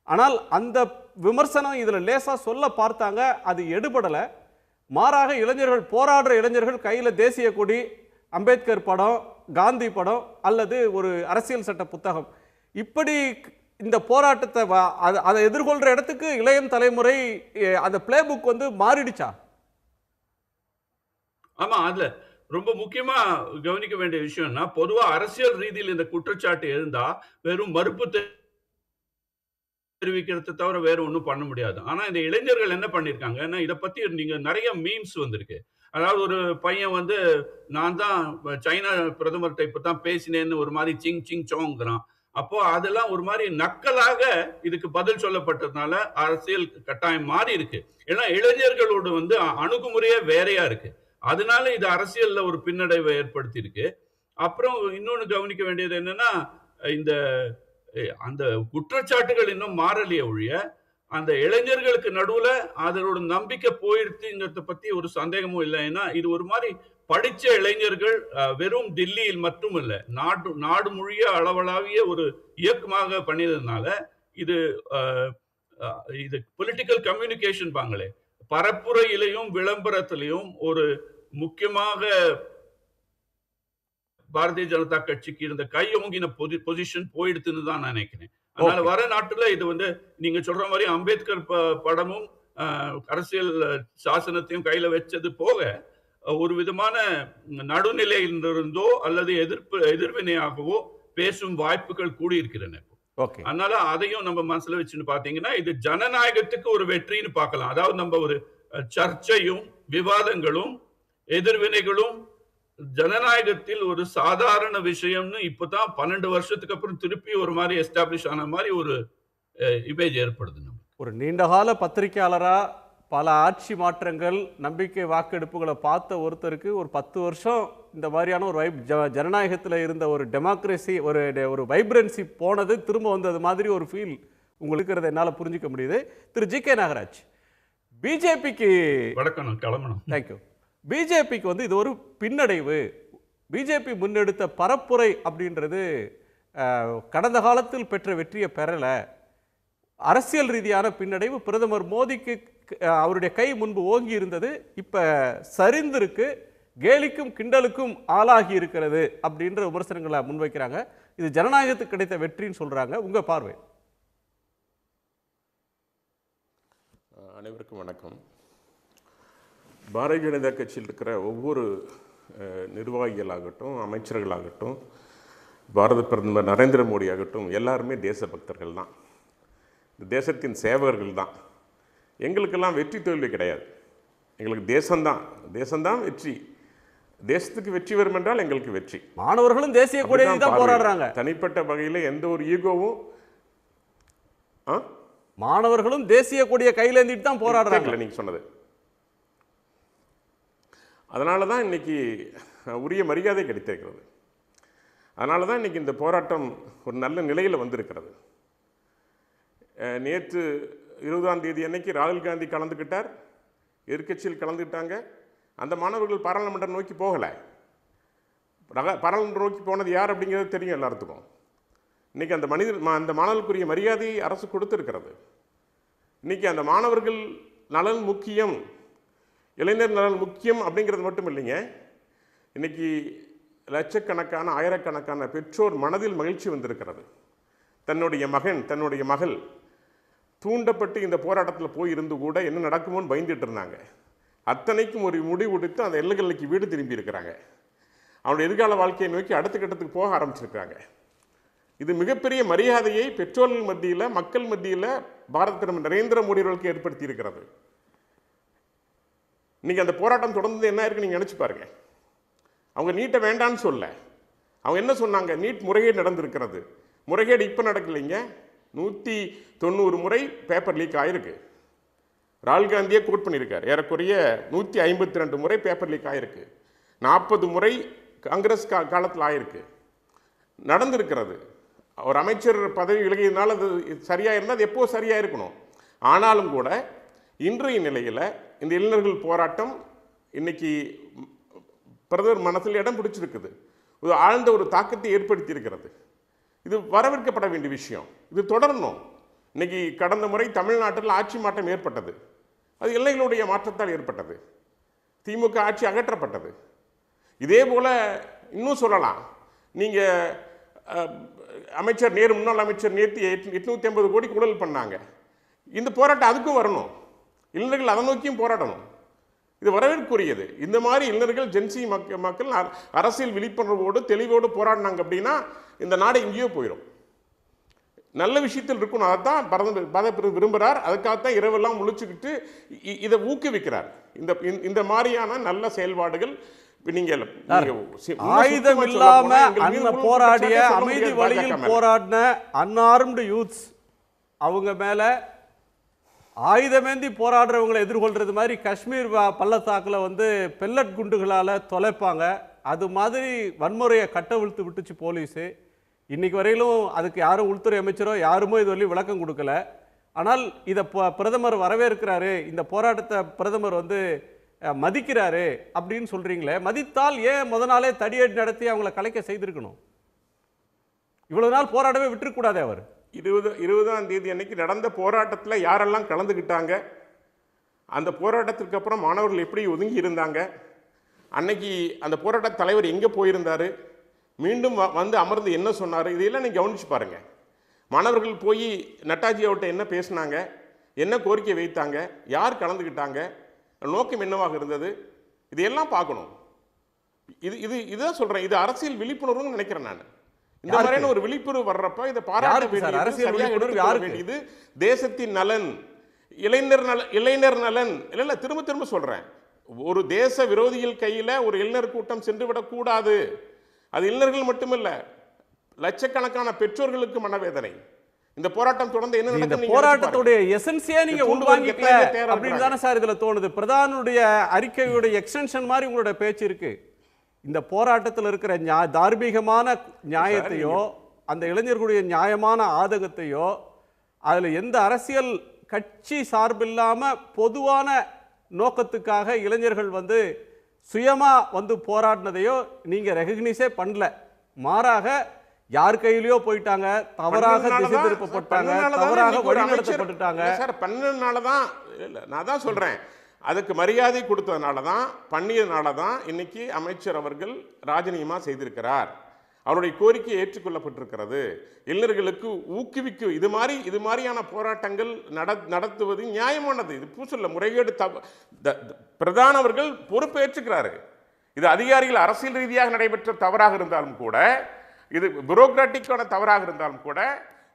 ஆனால் அந்த விமர்சனம் இதில் லேசாக சொல்ல பார்த்தாங்க, அது எடுபடலை. மாறாக இளைஞர்கள், போராடுற இளைஞர்கள் கையில் தேசிய கொடி, அம்பேத்கர் படம், காந்தி படம் அல்லது ஒரு அரசியல் சட்ட புத்தகம், இப்படி இந்த போராட்டத்தை அதை எதிர்கொள்கிற இடத்துக்கு இளையம் தலைமுறை அந்த பிளே புக் வந்து மாறிடுச்சா? ஆமா, அதுல ரொம்ப முக்கியமா கவனிக்க வேண்டிய விஷயம்னா, பொதுவா அரசியல் ரீதியில் இந்த குற்றச்சாட்டு இருந்தா வெறும் மறுப்பு தெரிவிக்கிறத தவிர வேற ஒன்றும் பண்ண முடியாது. ஆனா இந்த இளைஞர்கள் என்ன பண்ணிருக்காங்க, இதை பத்தி நீங்க நிறைய மீம்ஸ் வந்திருக்கு. அதாவது ஒரு பையன் வந்து, நான் தான் சைனா பிரதமர்கிட்ட இப்பதான் பேசினேன்னு ஒரு மாதிரி சிங் சிங் சோங்கிறான். அப்போ அதெல்லாம் ஒரு மாதிரி நக்கலாக இதுக்கு பதில் சொல்லப்பட்டதுனால அரசியல் கட்டாயம் மாறி இருக்கு. ஏன்னா இளைஞர்களோட வந்து அணுகுமுறையே வேறையா இருக்கு. அதனால இது அரசியல்ல ஒரு பின்னடைவை ஏற்படுத்தி இருக்கு. அப்புறம் இன்னொன்னு கவனிக்க வேண்டியது என்னன்னா, இந்த அந்த குற்றச்சாட்டுகள் இன்னும் மாறலையே ஒழிய, அந்த இளைஞர்களுக்கு நடுவுல அதோட நம்பிக்கை போயிடுச்சுங்கிறத பத்தி ஒரு சந்தேகமும் இல்லை. ஏன்னா இது ஒரு மாதிரி படிச்ச இளைஞர்கள் வெறும் டில்லியில் மட்டும் இல்லை, நாடு முழுய அளவளாவிய ஒரு இயக்கமாக பண்ணியதுனால இது இது பொலிட்டிக்கல் கம்யூனிகேஷன் பாங்களே, பரப்புரையிலையும் விளம்பரத்திலையும் ஒரு முக்கியமாக பாரதிய ஜனதா கட்சிக்கு இருந்த கையோங்கின பொசிஷன் போயிடுதுன்னு தான் நான் நினைக்கிறேன். அதனால வர நாட்டுல இது வந்து நீங்க சொல்ற மாதிரி அம்பேத்கர் படமும் அரசியல் சாசனத்தையும் கையில வச்சது போக ஒரு விதமான நடுநிலையிலிருந்தோ அல்லது எதிர்வினையாகவோ பேசும் வாய்ப்புகள் கூடியிருக்கிறன. அதனால அதையும் நம்ம மனசுல வச்சுன்னு பாத்தீங்கன்னா இது ஜனநாயகத்துக்கு ஒரு வெற்றின்னு பார்க்கலாம். அதாவது நம்ம ஒரு சர்ச்சையும் விவாதங்களும் எதிர்வினைகளும் ஜனநாயகத்தில் ஒரு சாதாரண விஷயம்னு இப்பதான் 12 வருஷத்துக்கு அப்புறம் திருப்பி ஒரு மாதிரி எஸ்டாப்ளிஷ் ஆன மாதிரி ஒரு இமேஜ் ஏற்படுது. ஒரு நீண்டகால பத்திரிகையாளரா பல ஆட்சி மாற்றங்கள், நம்பிக்கை வாக்கெடுப்புகளை பார்த்த ஒருத்தருக்கு ஒரு 10 வருஷம் இந்த மாதிரியான ஒரு ஜனநாயகத்தில் இருந்த ஒரு டெமோக்ரஸி, ஒரு வைப்ரன்சி போனது திரும்ப வந்தது மாதிரி ஒரு ஃபீல் உங்களுக்கு என்னால் புரிஞ்சிக்க முடியுது. திரு ஜி.கே. நாகராஜ், பிஜேபிக்கு கிளம்பணும். தேங்க்யூ. பிஜேபிக்கு வந்து இது ஒரு பின்னடைவு. பிஜேபி முன்னெடுத்த பரப்புரை அப்படின்றது கடந்த காலத்தில் பெற்ற வெற்றியை பெறலை. அரசியல் ரீதியான பின்னடைவு. பிரதமர் மோடிக்கு அவருடைய கை முன்பு ஓங்கி இருந்தது, இப்ப சரிந்திருக்கு, கேலிக்கும் கிண்டலுக்கும் ஆளாகி இருக்கிறது அப்படின்ற விமர்சனங்களை முன்வைக்கிறாங்க. இது ஜனநாயகத்துக்கு கிடைத்த வெற்றின்னு சொல்றாங்க. உங்க பார்வை? அனைவருக்கும் வணக்கம். பாரதிய ஜனதா கட்சியில் இருக்கிற ஒவ்வொரு நிர்வாகிகளாகட்டும், அமைச்சர்களாகட்டும், பாரத பிரதமர் நரேந்திர மோடி ஆகட்டும், எல்லாருமே தேசபக்தர்கள் தான், தேசத்தின் சேவகர்கள் தான். எங்களுக்கெல்லாம் வெற்றி தோல்வி கிடையாது. எங்களுக்கு தேசம்தான் வெற்றி. தேசத்துக்கு வெற்றி வரும் என்றால் எங்களுக்கு வெற்றி. மாணவர்களும் தேசிய கொடியை தான் போராடுறாங்க. தனிப்பட்ட வகையில் எந்த ஒரு ஈகோவும், மாணவர்களும் தேசிய கொடியை கையில் ஏந்திட்டு தான் போராடுறாங்க. நீங்க சொன்னது. அதனால தான் இன்னைக்கு உரிய மரியாதை கிடைத்திருக்கிறது. அதனால தான் இன்னைக்கு இந்த போராட்டம் ஒரு நல்ல நிலையில் வந்திருக்கிறது. நேற்று 20ஆம் தேதி அன்னைக்கு ராகுல் காந்தி கலந்துக்கிட்டார், எதிர்கட்சியில் கலந்துக்கிட்டாங்க. அந்த மாணவர்கள் பாராளுமன்றம் நோக்கி போகலை. பாராளுமன்றம் நோக்கி போனது யார் அப்படிங்கிறது தெரியும் எல்லாத்துக்கும். இன்றைக்கி அந்த அந்த மாணவர்களுக்குரிய மரியாதையை அரசு கொடுத்துருக்கிறது. இன்றைக்கி அந்த மாணவர்கள் நலன் முக்கியம், இளைஞர் நலன் முக்கியம் அப்படிங்கிறது மட்டும் இல்லைங்க. இன்றைக்கி லட்சக்கணக்கான ஆயிரக்கணக்கான பெற்றோர் மனதில் மகிழ்ச்சி வந்திருக்கிறது. தன்னுடைய மகன், தன்னுடைய மகள் தூண்டப்பட்டு இந்த போராட்டத்தில் போயிருந்து கூட என்ன நடக்குமோன்னு பயந்துட்டு இருந்தாங்க. அத்தனைக்கும் ஒரு முடிவு கொடுத்து அந்த எல்லைகளுக்கு வீடு திரும்பி இருக்கிறாங்க. அவனுடைய எதிர்கால வாழ்க்கையை நோக்கி அடுத்த கட்டத்துக்கு போக ஆரம்பிச்சிருக்காங்க. இது மிகப்பெரிய மரியாதையை பெற்றோர்கள் மத்தியில், மக்கள் மத்தியில் பாரத பிரதமர் நரேந்திர மோடி அவர்களுக்கு ஏற்படுத்தி இருக்கிறது. இன்னைக்கு அந்த போராட்டம் தொடர்ந்து என்ன இருக்கு நீங்க நினைச்சு பாருங்க. அவங்க நீட்டை வேண்டான்னு சொல்ல, அவங்க என்ன சொன்னாங்க, நீட் முறைகேடு நடந்திருக்கிறது. முறைகேடு இப்போ நடக்கலைங்க, 190 முறை பேப்பர் லீக் ஆயிருக்கு. ராகுல் காந்தியே கோட் பண்ணியிருக்கார். ஏறக்குறைய 152 முறை பேப்பர் லீக் ஆயிருக்கு. 40 முறை காங்கிரஸ் காலத்தில் ஆயிருக்கு, நடந்திருக்கிறது. ஒரு அமைச்சர் பதவி விலகியதுனால அது சரியாக இருந்தால் அது எப்போ சரியாக இருக்கணும். ஆனாலும் கூட இன்றைய நிலையில் இந்த இளைஞர்கள் போராட்டம் இன்னைக்கு பிரதமர் மனசில் இடம் பிடிச்சிருக்குது, ஒரு ஆழ்ந்த ஒரு தாக்கத்தை ஏற்படுத்தி இருக்கிறது. இது வரவேற்கப்பட வேண்டிய விஷயம், இது தொடரணும். இன்னைக்கு கடந்த முறை தமிழ்நாட்டில் ஆட்சி மாற்றம் ஏற்பட்டது, அது இளைஞர்களுடைய மாற்றத்தால் ஏற்பட்டது. திமுக ஆட்சி அகற்றப்பட்டது. இதே போல இன்னும் சொல்லலாம். நீங்கள் அமைச்சர் முன்னாள் அமைச்சர் நேற்று 850 கோடி ஊழல் பண்ணாங்க. இந்த போராட்டம் அதுக்கும் வரணும், இளைஞர்கள் அதை நோக்கியும் போராடணும். இது வரவேற்குரியது. இந்த மாதிரி இளைஞர்கள் ஜென்சி மக்கள் அரசியல் விழிப்புணர்வோடு தெளிவோடு போராடினாங்க அப்படின்னா இந்த நாடு எங்கேயோ போயிடும். நல்ல விஷயத்தில் இருக்கணும், அதைத்தான் பிரதமர் விரும்புகிறார். அதுக்காகத்தான் இரவெல்லாம் முழிச்சுக்கிட்டு இதை ஊக்குவிக்கிறார். இந்த மாதிரியான நல்ல செயல்பாடுகள் ஆயுதம் இல்லாம அண்ணன் போராடிய அமைதி வழியில் போராடின அன்ஆர்ம்டு யூத்ஸ் அவங்க மேல ஆயுதமேந்தி போராடுறவங்களை எதிர்கொள்றது மாதிரி காஷ்மீர் பள்ளத்தாக்கில் வந்து பெல்லட் குண்டுகளால் தொலைப்பாங்க. அது மாதிரி வன்முறையை கட்டவிழ்த்து விட்டுச்சு போலீஸு. இன்னைக்கு வரையிலும் அதுக்கு யாரும் உள்துறை அமைச்சரோ யாருமோ இது வரையும் விளக்கம் கொடுக்கல. ஆனால் இதை பிரதமர் வரவேற்கிறாரு, இந்த போராட்டத்தை பிரதமர் வந்து மதிக்கிறாரு அப்படின்னு சொல்றீங்களே, மதித்தால் ஏன் முத நாளே தடியடி நடத்தி அவங்களை கலைக்க செய்திருக்கணும்? இவ்வளவு நாள் போராடவே விட்டுருக்கூடாது. அவர் 20ஆம் தேதி அன்னைக்கு நடந்த போராட்டத்தில் யாரெல்லாம் கலந்துக்கிட்டாங்க, அந்த போராட்டத்திற்கு அப்புறம் மாணவர்கள் எப்படி ஒதுங்கி இருந்தாங்க, அன்னைக்கு அந்த போராட்ட தலைவர் எங்கே போயிருந்தார், மீண்டும் வந்து அமர்ந்து என்ன சொன்னார், இதையெல்லாம் நீங்கள் கவனிச்சு பாருங்க. மாணவர்கள் போய் நட்டாஜி அவர்கிட்ட என்ன பேசினாங்க, என்ன கோரிக்கை வைத்தாங்க, யார் கலந்துக்கிட்டாங்க, நோக்கம் என்னவாக இருந்தது, இதையெல்லாம் பார்க்கணும். இதுதான் சொல்கிறேன், இது அரசியல் விழிப்புணர்வுன்னு நினைக்கிறேன் நான். இந்த மாதிரியான ஒரு விழிப்புணர்வு வர்றப்ப இதை பாராட்ட வேண்டியது தேசத்தின் நலன், இளைஞர் நலன். இல்ல திரும்ப திரும்ப சொல்றேன், ஒரு தேச விரோதிகள் கையில ஒரு இளைஞர் கூட்டம் சென்று விடக்கூடாது. அது இளைஞர்கள் மட்டுமல்ல, லட்சக்கணக்கான பெற்றோர்களுக்கு மனவேதனை. இந்த போராட்டம் தொடர்ந்து என்ன நடக்குது, இந்த போராட்டத்துடைய எசன்ஸியா நீங்க உள்வாங்கிக்கல அப்படின்னு தானே சார் இதுல தோணுது. பிரதானுடைய அறிக்கையுடைய எக்ஸ்டென்ஷன் மாதிரி உங்களோட பேச்சு இருக்கு. இந்த போராட்டத்தில் இருக்கிற தார்மீகமான நியாயத்தையோ அந்த இளைஞர்களுடைய நியாயமான ஆதகத்தையோ அதில் எந்த அரசியல் கட்சி சார்பில்லாமல் பொதுவான நோக்கத்துக்காக இளைஞர்கள் வந்து சுயமாக வந்து போராடினதையோ நீங்கள் ரெகக்னைஸே பண்ணல. மாறாக யார் கையிலையோ போயிட்டாங்க, தவறாக திசை திருப்பப்பட்டாங்க, தவறாக வழிநடத்தப்பட்டுட்டாங்க. சார் பண்ணனால தான் நான் தான் சொல்கிறேன், அதுக்கு மரியாதை கொடுத்ததுனால தான், பண்ணியதுனால தான் இன்னைக்கு அமைச்சர் அவர்கள் ராஜினாமா செய்திருக்கிறார். அவருடைய கோரிக்கை ஏற்றுக்கொள்ளப்பட்டிருக்கிறது. இளைஞர்களுக்கு ஊக்குவிக்கும் இது மாதிரியான போராட்டங்கள் நடத்துவது நியாயமானது. இது பூசல்ல முறைகேடு. பிரதானவர்கள் பொறுப்பேற்றுக்கிறாரு. இது அதிகாரிகள் அரசியல் ரீதியாக நடைபெற்ற தவறாக இருந்தாலும் கூட, இது பியூரோக்ராட்டிக்கான தவறாக இருந்தாலும் கூட,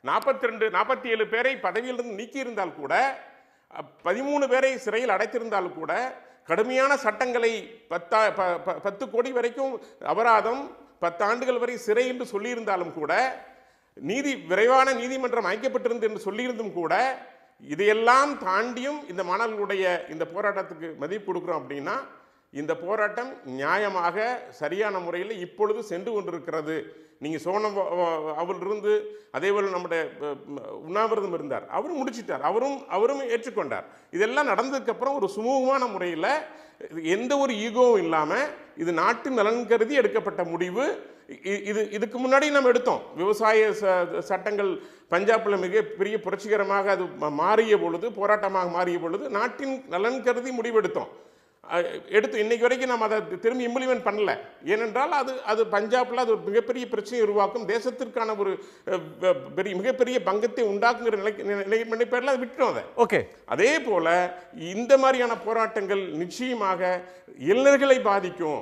47 பேரை பதவியிலிருந்து நீக்கி இருந்தால் கூட, 13 பேரை சிறையில் அடைத்திருந்தாலும் கூட, கடுமையான சட்டங்களை 10 கோடி வரைக்கும் அபராதம், 10 ஆண்டுகள் வரை சிறை என்று சொல்லியிருந்தாலும் கூட, விரைவான நீதிமன்றம் அமைக்கப்பட்டிருந்து என்று சொல்லியிருந்தும் கூட, இதையெல்லாம் தாண்டியும் இந்த மாணவர்களுடைய இந்த போராட்டத்துக்கு மதிப்பு கொடுக்குறோம் அப்படின்னா, இந்த போராட்டம் நியாயமாக சரியான முறையில் இப்பொழுது சென்று கொண்டிருக்கிறது. நீங்கள் சோனம் அவரிலிருந்து அதேபோல் நம்முடைய உண்ணாவிரதம் இருந்தார், அவரும் முடிச்சிட்டார், அவரும் ஏற்றுக்கொண்டார். இதெல்லாம் நடந்ததுக்கப்புறம் ஒரு சுமூகமான முறையில் எந்த ஒரு ஈகோவும் இல்லாமல் இது நாட்டு நலன் கருதி எடுக்கப்பட்ட முடிவு. இதுக்கு முன்னாடி நம்ம எடுத்தோம் விவசாய சட்டங்கள் பஞ்சாபில் மிகப்பெரிய புரட்சிகரமாக அது மாறிய பொழுது, போராட்டமாக மாறிய பொழுது நாட்டின் நலன் கருதி முடிவெடுத்தோம். இன்னைக்கு வரைக்கும் நம்ம அதை திரும்பி இம்ப்ளிமெண்ட் பண்ணல. ஏனென்றால் அது பஞ்சாபில் அது ஒரு மிகப்பெரிய பிரச்சனையை உருவாக்கும், தேசத்திற்கான ஒரு மிகப்பெரிய பங்கத்தை உண்டாக்குங்கிற நிலைப்பேரில் அதை விட்டுட்டோம். அதை ஓகே. அதே போல இந்த மாதிரியான போராட்டங்கள் நிச்சயமாக இளைஞர்களை பாதிக்கும்.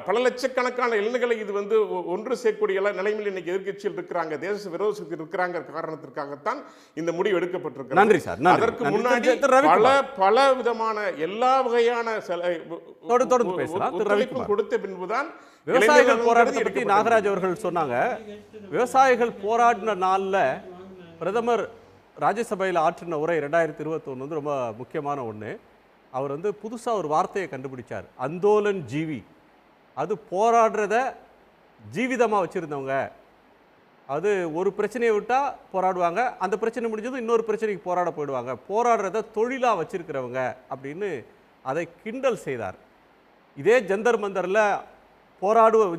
பல லட்சக்கணக்கான இளைஞர்களை இது வந்து ஒன்று சேர்க்கூடிய நிலைமையில் இன்னைக்கு எதிர்க்கட்சியில் இருக்கிறாங்க, தேச விரோதத்தில் இருக்கிறாங்க காரணத்திற்காகத்தான் இந்த முடிவு எடுக்கப்பட்டிருக்கிறது. நன்றி சார். அதற்கு முன்னாடி பல விதமான எல்லா வகையான கொடுத்த பின்புதான் விவசாயிகள் போராட்டத்தை பற்றி நாகராஜ் அவர்கள் சொன்னாங்க. விவசாயிகள் போராடின நாளில் பிரதமர் ராஜ்யசபையில் ஆற்றின உரை 2021 வந்து ரொம்ப முக்கியமான ஒன்று. அவர் வந்து புதுசாக ஒரு வார்த்தையை கண்டுபிடிச்சார், அந்தோலன் ஜீவி. அது போராடுறத ஜீவிதமாக வச்சுருந்தவங்க. அது ஒரு பிரச்சனையை விட்டால் போராடுவாங்க, அந்த பிரச்சனை முடிஞ்சதும் இன்னொரு பிரச்சனைக்கு போராட போயிடுவாங்க, போராடுறத தொழிலாக வச்சிருக்கிறவங்க அப்படின்னு அதை கிண்டல் செய்தார். இதே ஜந்தர் மந்தரில்